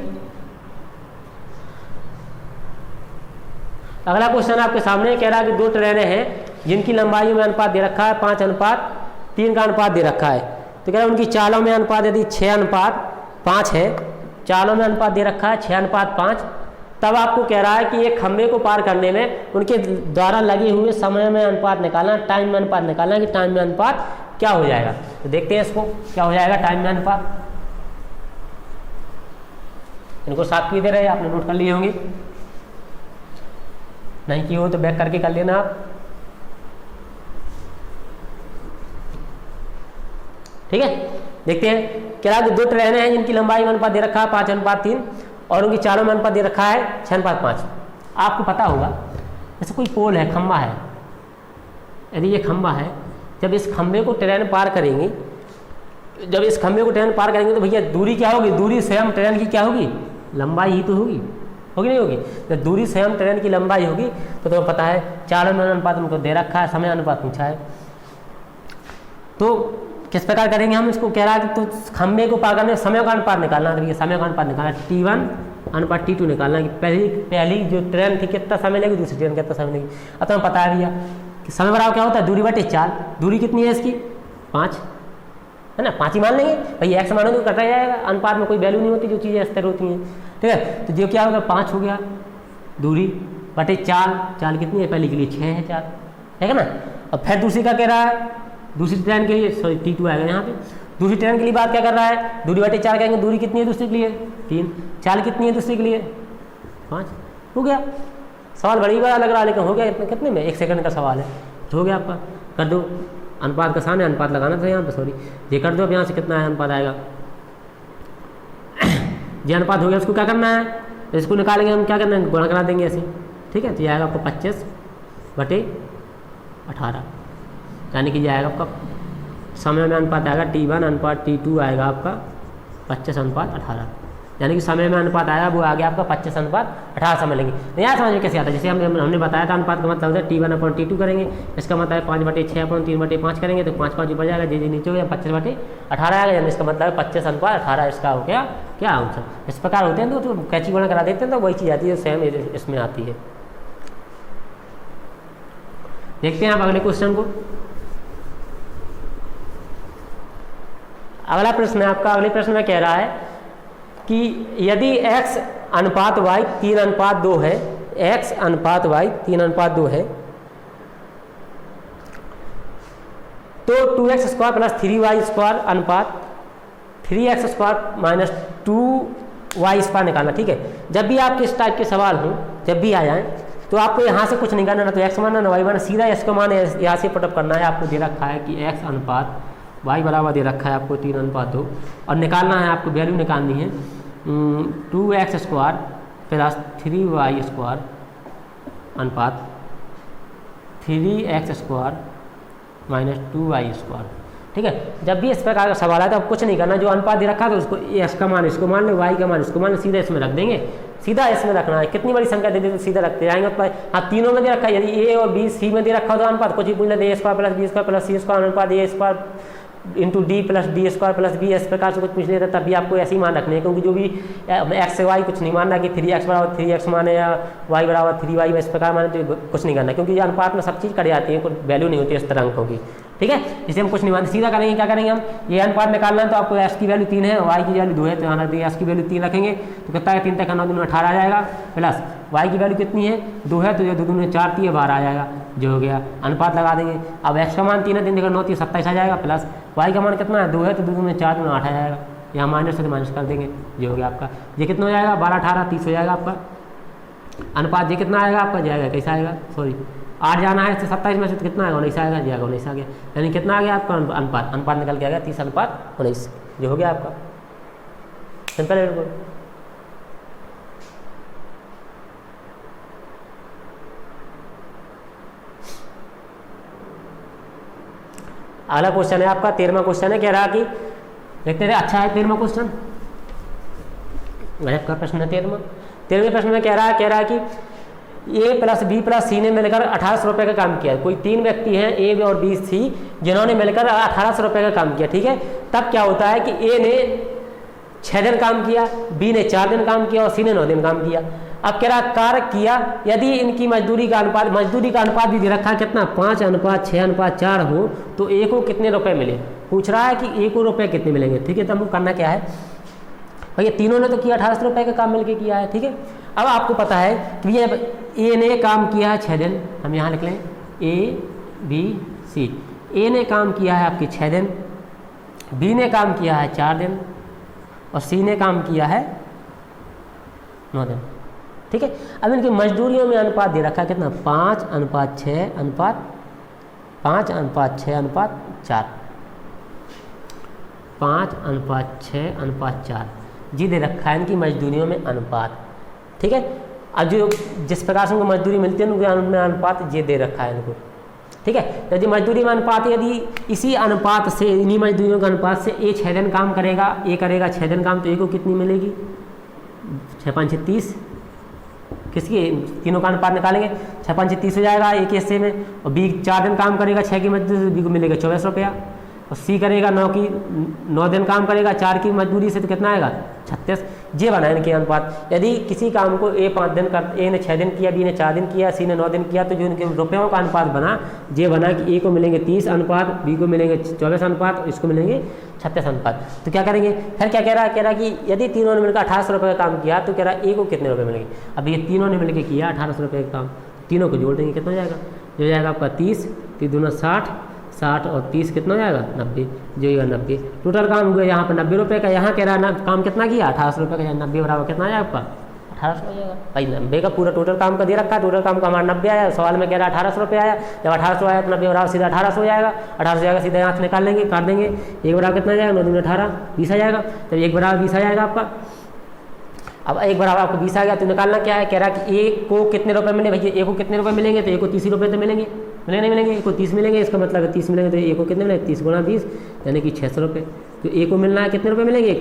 अगला क्वेश्चन आपके सामने कह रहा है कि 2 ट्रेनें हैं जिनकी लंबाई में अनुपात दे रखा है 5:3 का अनुपात दे रखा है। तो कह रहा है उनकी चालों में अनुपात यदि 6:3 5 है, चारों में अनुपात दे रखा है 6:5, तब आपको कह रहा है कि एक खंभे को पार करने में उनके द्वारा लगे हुए समय में अनुपात निकालना, टाइम में अनुपात निकालना कि टाइम में अनुपात क्या हो जाएगा। तो देखते हैं इसको क्या हो जाएगा टाइम में अनुपात। इनको साफ किए दे रहे हैं, आपने नोट कर लिए होंगे, नहीं किए हो तो बैक करके कर लेना आप। ठीक है, देखते हैं क्या दो ट्रेनें हैं जिनकी लंबाई में अनुपात दे रखा है 5:3 और उनकी चारों में अनुपात दे रखा है 6:5। आपको पता होगा जैसे कोई पोल है, खंबा है, यदि ये खंबा है, जब इस खंबे को ट्रेन पार करेंगी, जब इस खंबे को ट्रेन पार करेंगे तो भैया दूरी क्या होगी, दूरी स्वयं ट्रेन की क्या होगी, लंबाई ही तो होगी नहीं होगी। जब दूरी स्वयं ट्रेन की लंबाई होगी तो तुम्हें पता है चारों में अनुपात उनको दे रखा है, समय अनुपात पूछा है। तो किस प्रकार करेंगे हम इसको, कह रहा है कि तो खंबे को पार करने समय का अनुपात निकालना है। तो ये समय का अनुपात निकालना T1/T2 निकालना है कि पहली जो ट्रेन थी कितना समय लेगी, दूसरी ट्रेन कितना समय लेगी। अब तो हमें पता है भैया कि समय बराबर क्या होता है, दूरी बटे 4। दूरी कितनी है इसकी 5 है ना, 5 ही मान लेंगे भाई, x मानो तो कटा जाएगा, अनुपात में कोई वैल्यू नहीं होती, जो चीज़ें स्थिर होती हैं। ठीक है, तो जो क्या होगा 5 हो गया दूरी बटे 4 कितनी है, पहले के लिए 6 है 4, ठीक है ना। अब फिर दूसरी का कह रहा है, दूसरी ट्रेन के लिए सॉरी T2 आएगा यहाँ पे, दूसरी ट्रेन के लिए बात क्या कर रहा है, दूरी बटे 4 कहेंगे, दूरी कितनी है दूसरी के लिए 3, 4 कितनी है दूसरी के लिए 5, हो गया। सवाल बड़ी बड़ा लग रहा है लेकिन हो गया कितने में, 1 सेकंड का सवाल है, तो हो गया आपका। कर दो अनुपात का सामने अनुपात लगाना था यहाँ पे, सॉरी ये कर दो। अब यहाँ से कितना है अनुपात आएगा, जो अनुपात हो गया उसको क्या करना है, इसको निकालेंगे हम, क्या करना है गुणा करा देंगे ऐसे। ठीक है, तो ये आएगा आपको 25/18, यानी कि जाएगा आपका समय में अनुपात आएगा T1/T2 आएगा आपका 25/18, यानी कि समय में अनुपात आया वो आ गया आपका 25/18 समझ लेंगे। नया समझ में कैसे आता है, जैसे हमने बताया था अनुपात का मतलब होता है T1/T2 करेंगे, इसका मतलब है 5/6/3/5 करेंगे तो 5 ऊपर जाएगा, जी नीचे हो गया 25/18 आएगा, यानी इसका मतलब है 25/18 इसका हो गया क्या आंसर। इस प्रकार होते हैं तो कैची गुणा करा देते हैं तो वही चीज़ आती है, सेम इसमें आती है। देखते हैं आप अगले क्वेश्चन को। अगला प्रश्न है आपका, अगले प्रश्न में कह रहा है कि यदि x/y 3:2 है, x/y 3:2 है, तो 2x² + 3y² अनुपात 3x² - 2y² निकालना। ठीक है, जब भी आपके इस टाइप के सवाल हों, जब भी आ जाए तो आपको यहाँ से कुछ नहीं करना, ना तो x मानना ना y मानना, सीधा x का मान यहाँ से पुटअप करना है। आपको दे रखा है कि x/y बराबर दे रखा है आपको 3:2 और निकालना है, आपको वैल्यू निकालनी है 2x² + 3y² अनुपात 3x² - 2y²। ठीक है, जब भी इस प्रकार का सवाल है तो अब कुछ नहीं करना, जो अनुपात दे रखा है तो उसको x का मान इसको मान लो, y का मान इसको मान लो, सीधा इसमें रख देंगे, सीधा इसमें रखना है। कितनी बड़ी संख्या दे दी तो सीधा रखते जाएंगे। तो हाँ, तीनों में दे रखा है, यदि a और b c में दे रखा हो तो अनुपात कुछ भी पूछ लेते, a² + b² + c² अनुपात a² into d + d² + b, इस प्रकार से कुछ पूछ लेता तब भी आपको ऐसे ही मान रखने हैं, क्योंकि जो भी x से y कुछ नहीं मानना कि 3x = 3x माने या y = 3y, इस प्रकार माने तो कुछ नहीं करना, क्योंकि ये अनुपात में सब चीज़ कर जाती है, कोई वैल्यू नहीं होती इस तरह अंकों की। ठीक है, इसे हम कुछ नहीं मानते, सीधा करेंगे। क्या करेंगे हम, ये अनुपात निकालना है तो आपको x की वैल्यू 3 है, y की वैल्यू 2 है, तो यहाँ रख देंगे x की वैल्यू 3 रखेंगे तो कितना है 3 तक 9 दूनी 18 आ जाएगा, प्लस y की वैल्यू कितनी है 2 है, तो ये 2 दूनी 4 3 12 आ जाएगा, जो हो गया। अनुपात लगा देंगे, अब x का मान 3 है, 3 देखा 9 3 27 आ जाएगा, प्लस y का मान कितना है 2 है, तो 2 दूनी 4 8 आ जाएगा, यहाँ माइनस से माइनस कर देंगे, जो हो गया आपका। ये कितना हो जाएगा 12 18 30 हो जाएगा आपका अनुपात। ये कितना आएगा आपका, जाएगा कैसा आएगा, सॉरी 8 जाना है, 27 में से तो कितना आएगा 19 आएगा, जाएगा 19 आ गया, यानी कितना आ गया आपका अनुपात निकल के आ गया 30:19, जो हो गया आपका। सिंपल है बिल्कुल। अगला क्वेश्चन है आपका 13वां क्वेश्चन है, कह रहा कि देखते रहे, अच्छा है 13वां क्वेश्चन, गजब का प्रश्न है 13वें प्रश्न में कह रहा है कि A + B + C ने मिलकर 1800 रुपये का काम किया। कोई 3 व्यक्ति हैं A और B C जिन्होंने मिलकर 1800 रुपये का काम किया। ठीक है, तब क्या होता है कि A ने 6 दिन काम किया, B ने 4 दिन काम किया और C ने 9 दिन काम किया। अब कह रहा कार्य किया, यदि इनकी मजदूरी का अनुपात भी दे रखा है कितना 5:6:4 हो तो A को कितने रुपए मिले, पूछ रहा है कि A को रुपए कितने मिलेंगे। ठीक है, तो हमको करना क्या है, भैया तीनों ने तो किया 1800 रुपये का काम मिलके किया है, ठीक है। अब आपको पता है कि भैया ए ने काम किया है 6 दिन, हम यहाँ लिख लें ABC। ए ने काम किया है आपके 6 दिन, बी ने काम किया है 4 दिन और सी ने काम किया है 9 दिन, ठीक है। अब इनकी मजदूरियों में अनुपात दे रखा है कितना, 5:6:4, 5:6:4 जी दे रखा है इनकी मजदूरियों में अनुपात, ठीक है। अब जो जिस प्रकार से उनको मजदूरी मिलती है उनमें अनुपात ये दे रखा है इनको, ठीक है। यदि मजदूरी में अनुपात, यदि इसी अनुपात से, इन्हीं मजदूरियों के अनुपात से ए 6 दिन काम करेगा, ए करेगा 6 दिन काम, तो ए को कितनी मिलेगी, 6×5=30, किसकी, तीनों का अनुपात निकालेंगे, 6×5=30 हो जाएगा एक हिस्से में। और बी 4 दिन काम करेगा 6 की मजदूरी से, बी को मिलेगा 24 रुपया। और सी करेगा 9 दिन काम करेगा 4 की मजदूरी से, तो कितना आएगा 36। ये बना इनके अनुपात। यदि किसी काम को ए 5 दिन कर, ए ने 6 दिन किया, बी ने 4 दिन किया, सी ने 9 दिन किया, तो जो इनके रुपयों का अनुपात बना, ये बना कि ए को मिलेंगे 30 अनुपात, बी को मिलेंगे 24 अनुपात और इसको मिलेंगे 36 अनुपात। तो क्या करेंगे फिर, क्या कह रहा है, कि यदि तीनों ने मिलकर 1800 रुपये का काम किया, तो कह रहा है ए को कितने रुपये मिलेंगे। अब ये तीनों ने मिलकर किया 1800 रुपये का काम, तीनों को जोड़ देंगे, कितना हो जाएगा, जो जाएगा आपका 30, 3 दूना 60, 60 और 30 कितना हो जाएगा 90, जो होगा 90। टोटल काम हुआ यहाँ पर 90 रुपये का। यहाँ कह रहा है ना काम कितना किया 1800 रुपये का, 90 बराबर कितना आया आपका 1800 हो जाएगा। भाई 90 का पूरा टोटल काम का दे रखा है, टोटल काम का हमारा 90 आया, सवाल में कह रहा है 1800 रुपये आया। जब 1800 आया तो 90 बराबर सीधा 1800 हो जाएगा, 1800 हो जाएगा, सीधा यहाँ से निकाल लेंगे, काट देंगे। एक बराबर कितना जाएगा, 9 दूनी 18, 20 आ जाएगा। जब एक बराबर 20 आ जाएगा आपका, अब एक बराबर आपको 20 आ गया, तो निकालना क्या है, कह रहा है कि ए को कितने रुपए मिले, भैया ए को कितने रुपए मिलेंगे, तो ए को 30 रुपये तो मिलेंगे, नहीं मिलेंगे, ए को 30 मिलेंगे, इसका मतलब है 30 मिलेंगे, तो ए को कितने मिलेंगे, 30 × 20 यानी कि 600 रुपये। तो ए को मिलना है कितने रुपये मिलेंगे, ए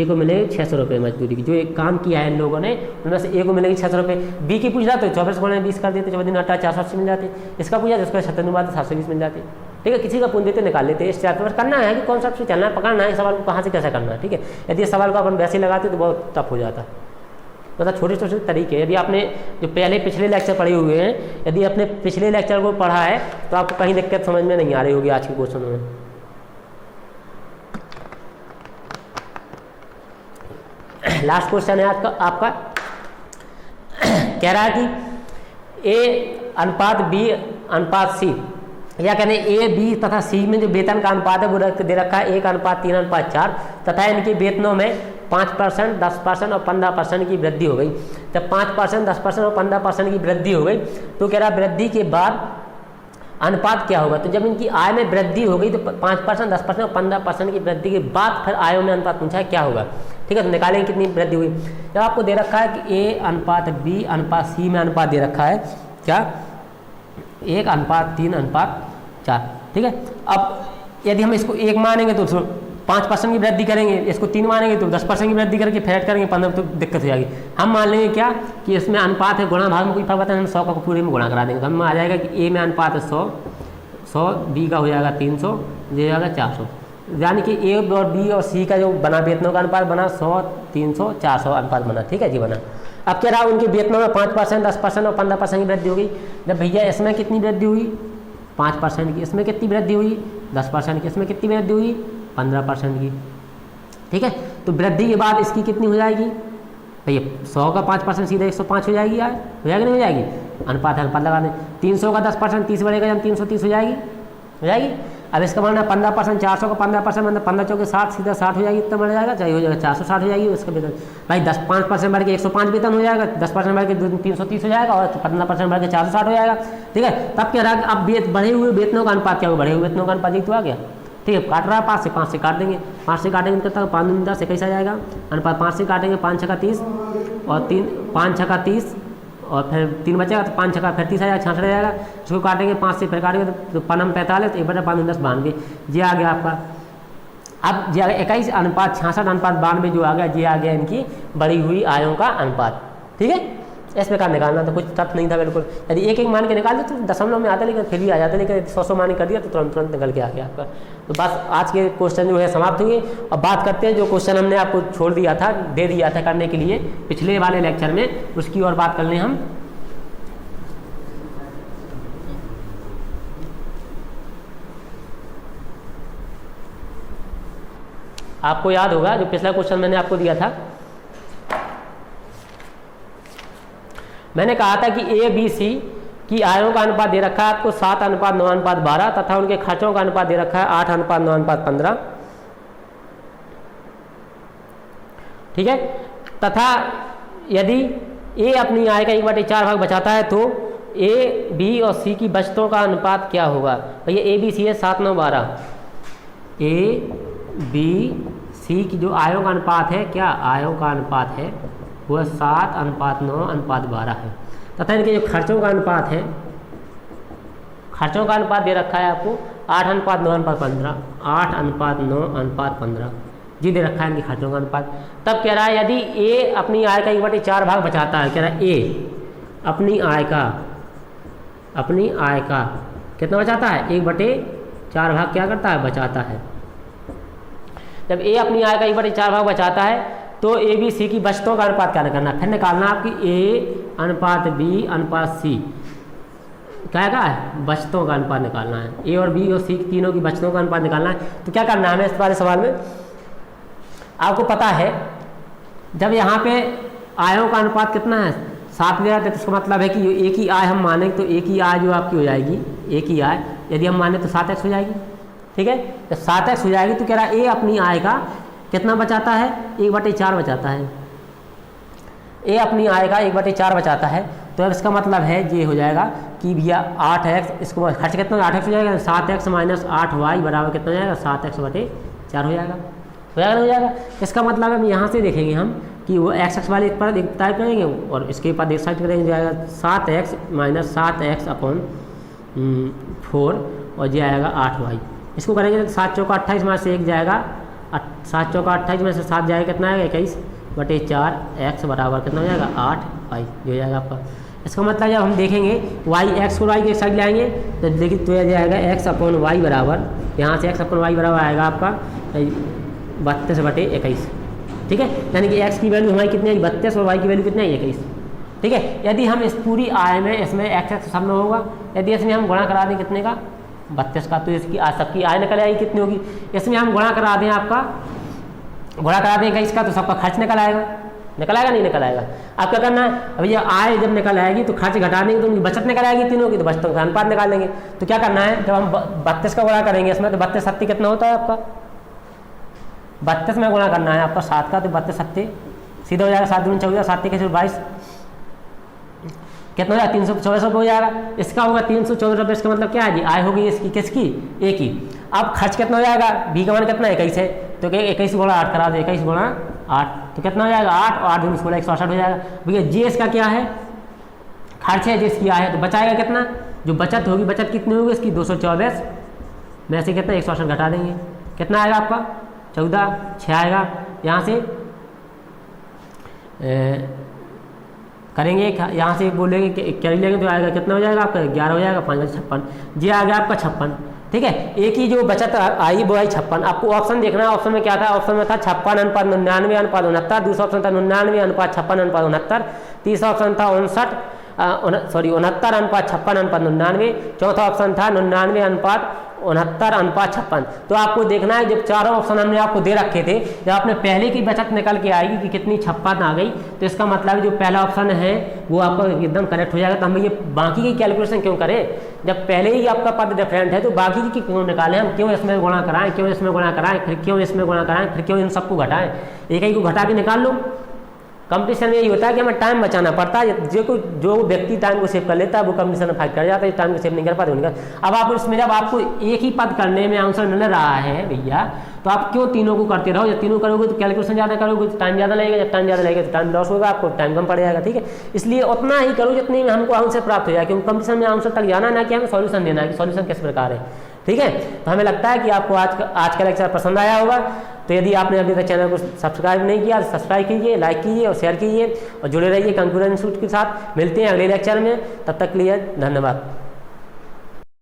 को मिलेंगे 600 रुपये मजदूरी की, जो एक काम किया है इन लोगों ने, उनमें से ए को मिलेंगे 600 रुपये। बी की पूछ रहा तो 24 × 20 कर देते, 14 × 8 480 मिल जाते। इसका पूछा तो उसका 97 720 मिल जाते, ठीक है। किसी का पूछ देते निकाल लेते। इस चार्ट पर करना है कि कॉन्सेप्ट से चलना है, पकड़ना है सवाल को कहाँ से कैसे करना है, ठीक है। यदि इस सवाल को अपन वैसे लगाते तो बहुत टफ हो जाता है। मतलब छोटे छोटे तरीके, यदि आपने जो पिछले लेक्चर पढ़े हुए हैं, यदि आपने पिछले लेक्चर को पढ़ा है तो आपको कहीं दिक्कत समझ में नहीं आ रही होगी आज के क्वेश्चन में। लास्ट क्वेश्चन है आज का आपका, कह रहा है कि ए अनुपात बी अनुपात सी, या कहने ए बी तथा सी में जो वेतन का अनुपात है वो दे रखा है 1:3:4 तथा इनके वेतनों में 5%, 10% और 15% की वृद्धि हो गई। जब 5%, 10% और 15% की वृद्धि हो गई तो कह रहा वृद्धि के बाद अनुपात क्या होगा। तो जब इनकी आय में वृद्धि हो गई तो 5%, 10% और 15% की वृद्धि के बाद फिर आयों में अनुपात पूछा है क्या होगा, ठीक है। तो निकालेंगे कितनी वृद्धि हुई। जब आपको दे रखा है कि ए अनुपात बी अनुपात सी में अनुपात दे रखा है क्या, 1:3:4, ठीक है। अब यदि हम इसको 1 मानेंगे तो 5% की वृद्धि करेंगे, इसको 3 मानेंगे तो 10% की वृद्धि करके फेड करेंगे 15, तो दिक्कत हो जाएगी। हम मान लेंगे क्या कि इसमें अनुपात है, गुणा भाग में कोई फर्क है, हम 100 का पूरे में गुणा करा देंगे, तो हम आ जाएगा कि ए में अनुपात है 100, बी का हो जाएगा 300, ये हो जाएगा 400। यानी कि ए और बी और सी का जो बना वेतनों का अनुपात बना 100, 300, 400 अनुपात बना, ठीक है जी बना। अब क्या रहा उनके वेतनों में 5%, 10% और 15% की वृद्धि हो गई। जब भैया इसमें कितनी वृद्धि हुई 5% की, इसमें कितनी वृद्धि हुई 10% की, इसमें कितनी वृद्धि हुई 15% की, ठीक है। तो वृद्धि के बाद इसकी कितनी हो जाएगी भैया, 100 का 5% सीधा 105 हो जाएगी यार, हो जाएगी नहीं हो जाएगी, अनुपात है अनुपात लगा दें। 300 का 10% 30 बढ़ेगा जब 330 हो जाएगी। अब इसका मानना 15%, 400 का 15% मतलब 15 चौके 60, सीधा 60 हो जाएगी, इतना बढ़ जाएगा, चाहिए हो जाएगा 460 हो जाएगी उसका वेतन। भाई 5% बढ़ के 105 वेतन हो जाएगा, 10% बढ़ के 330 हो जाएगा और 15% बढ़ के 460 हो जाएगा, ठीक है। तब क्या रहा अब बढ़े हुए वेतनों का अनुपात क्या होगा, बढ़े हुए वेतनों का अनुपात तो आ गया, ठीक है। काट रहा है 5 से काट देंगे, 5 से काटेंगे कितना 5 दूनी 10 21 आ जाएगा अनुपात। 5 से काटेंगे 5 6 का 30 और 5 6 का 30 और फिर 3 बचेगा तो 5 6 का फिर 30 आ जाएगा, 66 आ जाएगा। इसको काटेंगे 5 से फिर काटेंगे तो 5 45 तो 1/5 92, ये आ गया आपका। अब ये 21 अनुपात 66 अनुपात 92 जो आ गया, ये आ गया इनकी बढ़ी हुई आयों का अनुपात, ठीक है। इस प्रकार निकालना तो कुछ टफ नहीं था बिल्कुल। यदि एक एक मान के निकाल दे तो दशमलव में आता, लेकिन फिर भी आ जाता, लेकिन 100 मान कर दिया तो तुरंत निकल के आ गया आपका। तो बस आज के क्वेश्चन जो है समाप्त हुए। अब बात करते हैं जो क्वेश्चन हमने आपको छोड़ दिया था, दे दिया था करने के लिए पिछले वाले लेक्चर में, उसकी और बात कर लें हम। आपको याद होगा जो पिछला क्वेश्चन मैंने आपको दिया था मैंने कहा था कि ए बी सी की आयों का अनुपात दे रखा है आपको 7:9:12 तथा उनके खर्चों का अनुपात दे रखा है 8:9:15। ठीक है, तथा यदि ए अपनी आय का 1/4 भाग बचाता है तो ए बी और सी की बचतों का अनुपात क्या होगा। भैया ए बी सी है 7:9:12, ए बी सी की जो आयों का अनुपात है, क्या आयों का अनुपात है वह 7:9:12 है, तथा इनके जो खर्चों का अनुपात है, खर्चों का अनुपात दे रखा है आपको 8:9:15, 8:9:15 जी दे रखा है इनके खर्चों का अनुपात। तब कह रहा है यदि ए अपनी आय का 1/4 भाग बचाता है, कह रहा है ए अपनी आय का कितना बचाता है, 1/4 भाग क्या करता है, बचाता है। जब ए अपनी आय का 1/4 भाग बचाता है तो ए बी सी की बचतों का अनुपात क्या करना है, फिर निकालना आपकी ए अनुपात बी अनुपात सी, क्या है, बचतों का अनुपात निकालना है। ए और बी और सी तीनों की बचतों का अनुपात निकालना है। तो क्या करना है हमें इस वाले सवाल में, आपको पता है जब यहाँ पे आयों का अनुपात कितना है 7 दिया जाता है, तो इसका मतलब है कि एक ही आय हम माने तो एक ही आय जो आपकी हो जाएगी, एक ही आय यदि हम माने तो 7x हो जाएगी। ठीक है, जब 7x हो जाएगी तो कह रहा है ए अपनी आय का कितना बचाता है, 1/4 बचाता है। ए अपनी आय का 1/4 बचाता है, तो अब इसका मतलब है ये हो जाएगा कि भैया 8x, इसको खर्च कितना 8x हो जाएगा, 7x - 8y बराबर कितना हो जाएगा, 7x/4 हो जाएगा, हो जाएगा। इसका मतलब है यहाँ से देखेंगे हम कि वो x वाले पर टाइप करेंगे और इसके बाद एक साइड करेंगे, जाएगा 7x - 7x/4 और ये आएगा 8y। इसको करेंगे तो 7 चौका 28 में से 1 जाएगा, 7 चौका 28 में से 7 जाएगा, कितना आएगा 21/4, x बराबर कितना हो जाएगा 8y हो जाएगा आपका। इसका मतलब जब हम देखेंगे x को y के एक साइड लाएंगे तो देखिए तो यह जाएगा x/y बराबर, यहाँ से x/y बराबर आएगा आपका 32/21। ठीक है, यानी कि x की वैल्यू हमारी कितनी है 32 और y की वैल्यू कितनी है 21। ठीक है, यदि हम इस पूरी आय में इसमें x सब में होगा, यदि इसमें हम गुणा करा दें कितने का 32 का, तो इसकी सबकी आय निकल आएगी कितनी होगी। इसमें हम गुणा करा दें 21 का, तो सबका खर्च निकल आएगा नहीं निकल आएगा। आप क्या करना है, अभी ये आय जब निकल आएगी तो खर्च घटा देंगे तो उनकी बचत निकल आएगी तीनों की, तो बचतों का अनुपात निकाल लेंगे। तो क्या करना है, जब हम 32 का गुणा करेंगे इसमें तो 32 7 कितना होता है आपका, 32 में गुणा करना है आपका 7 का, तो 32 7 सीधा हो जाएगा, 7 दूनी 14, 7 के 22 कितना हो जाएगा 324 रुपये हो जाएगा। इसका होगा 324 रुपये, इसका मतलब क्या है जी, आय होगी इसकी किसकी, ए की। अब खर्च कितना हो जाएगा, बी का मान कितना 21 है, तो 21 गुणा 8 करा दो, 21 गुणा 8 तो कितना हो जाएगा 8 और 8 दूनी 16 168 हो जाएगा। भैया जी इसका क्या है, खर्च है, जिसकी आय है, तो बचाएगा कितना, जो बचत होगी, बचत कितनी होगी इसकी 224 में से कितना 168 घटा देंगे, कितना आएगा आपका 14 6 आएगा। यहाँ से करेंगे, यहाँ से बोलेंगे कैरी लेंगे तो आएगा कितना हो जाएगा आपका 11 हो जाएगा, 5 56 जी आ गया आपका 56। ठीक है, एक ही जो बचत आई वो आई 56। आपको ऑप्शन देखना है, ऑप्शन में क्या था, ऑप्शन में था 56:99:69, दूसरा ऑप्शन था 99:56:69, तीसरा ऑप्शन था 69:56:99, चौथा ऑप्शन था 99:69:56। तो आपको देखना है, जब चारों ऑप्शन हमने आपको दे रखे थे, जब आपने पहले की बचत निकल के आएगी कि कितनी 56 आ गई, तो इसका मतलब जो पहला ऑप्शन है वो आपका एकदम करेक्ट हो जाएगा। तो हम ये बाकी की कैलकुलेशन क्यों करें, जब पहले ही आपका पद डिफरेंट है तो बाकी की क्यों निकालें हम, क्यों इसमें गुणा कराएं, क्यों इसमें गुणा कराएं, फिर क्यों इसमें गुणा कराएं, फिर क्यों इन सबको घटाएं, एक ही को घटा के निकाल लो। कंपटीशन में यही होता है कि हमें टाइम बचाना पड़ता है, जो व्यक्ति टाइम को सेव कर लेता है वो कंपटीशन में फाइट कर जाता है, टाइम को सेव नहीं कर पाते उनका। अब आप इसमें जब आपको एक ही पद करने में आंसर मिल रहा है भैया, तो आप क्यों तीनों को करते रहो, जब तीनों करोगे तो कैलकुलेशन ज़्यादा करोगे तो टाइम ज़्यादा लगेगा, जब टाइम ज़्यादा लगेगा तो टाइम लॉस होगा, आपको टाइम कम पड़ जाएगा। ठीक है, इसलिए उतना ही करो जितने में हमको आंसर प्राप्त हो जाए, क्योंकि कंपटीशन में आंसर तक जाना ना कि हमें सॉल्यूशन देना है कि सॉल्यूशन किस प्रकार है। ठीक है, तो हमें लगता है कि आपको आज का लेक्चर पसंद आया होगा। तो यदि आपने अभी तक चैनल को सब्सक्राइब नहीं किया तो सब्सक्राइब कीजिए, लाइक कीजिए और शेयर कीजिए और जुड़े रहिए कंप्यूटर इंस्टीट्यूट के साथ। मिलते हैं अगले लेक्चर में, तब तक के लिए धन्यवाद।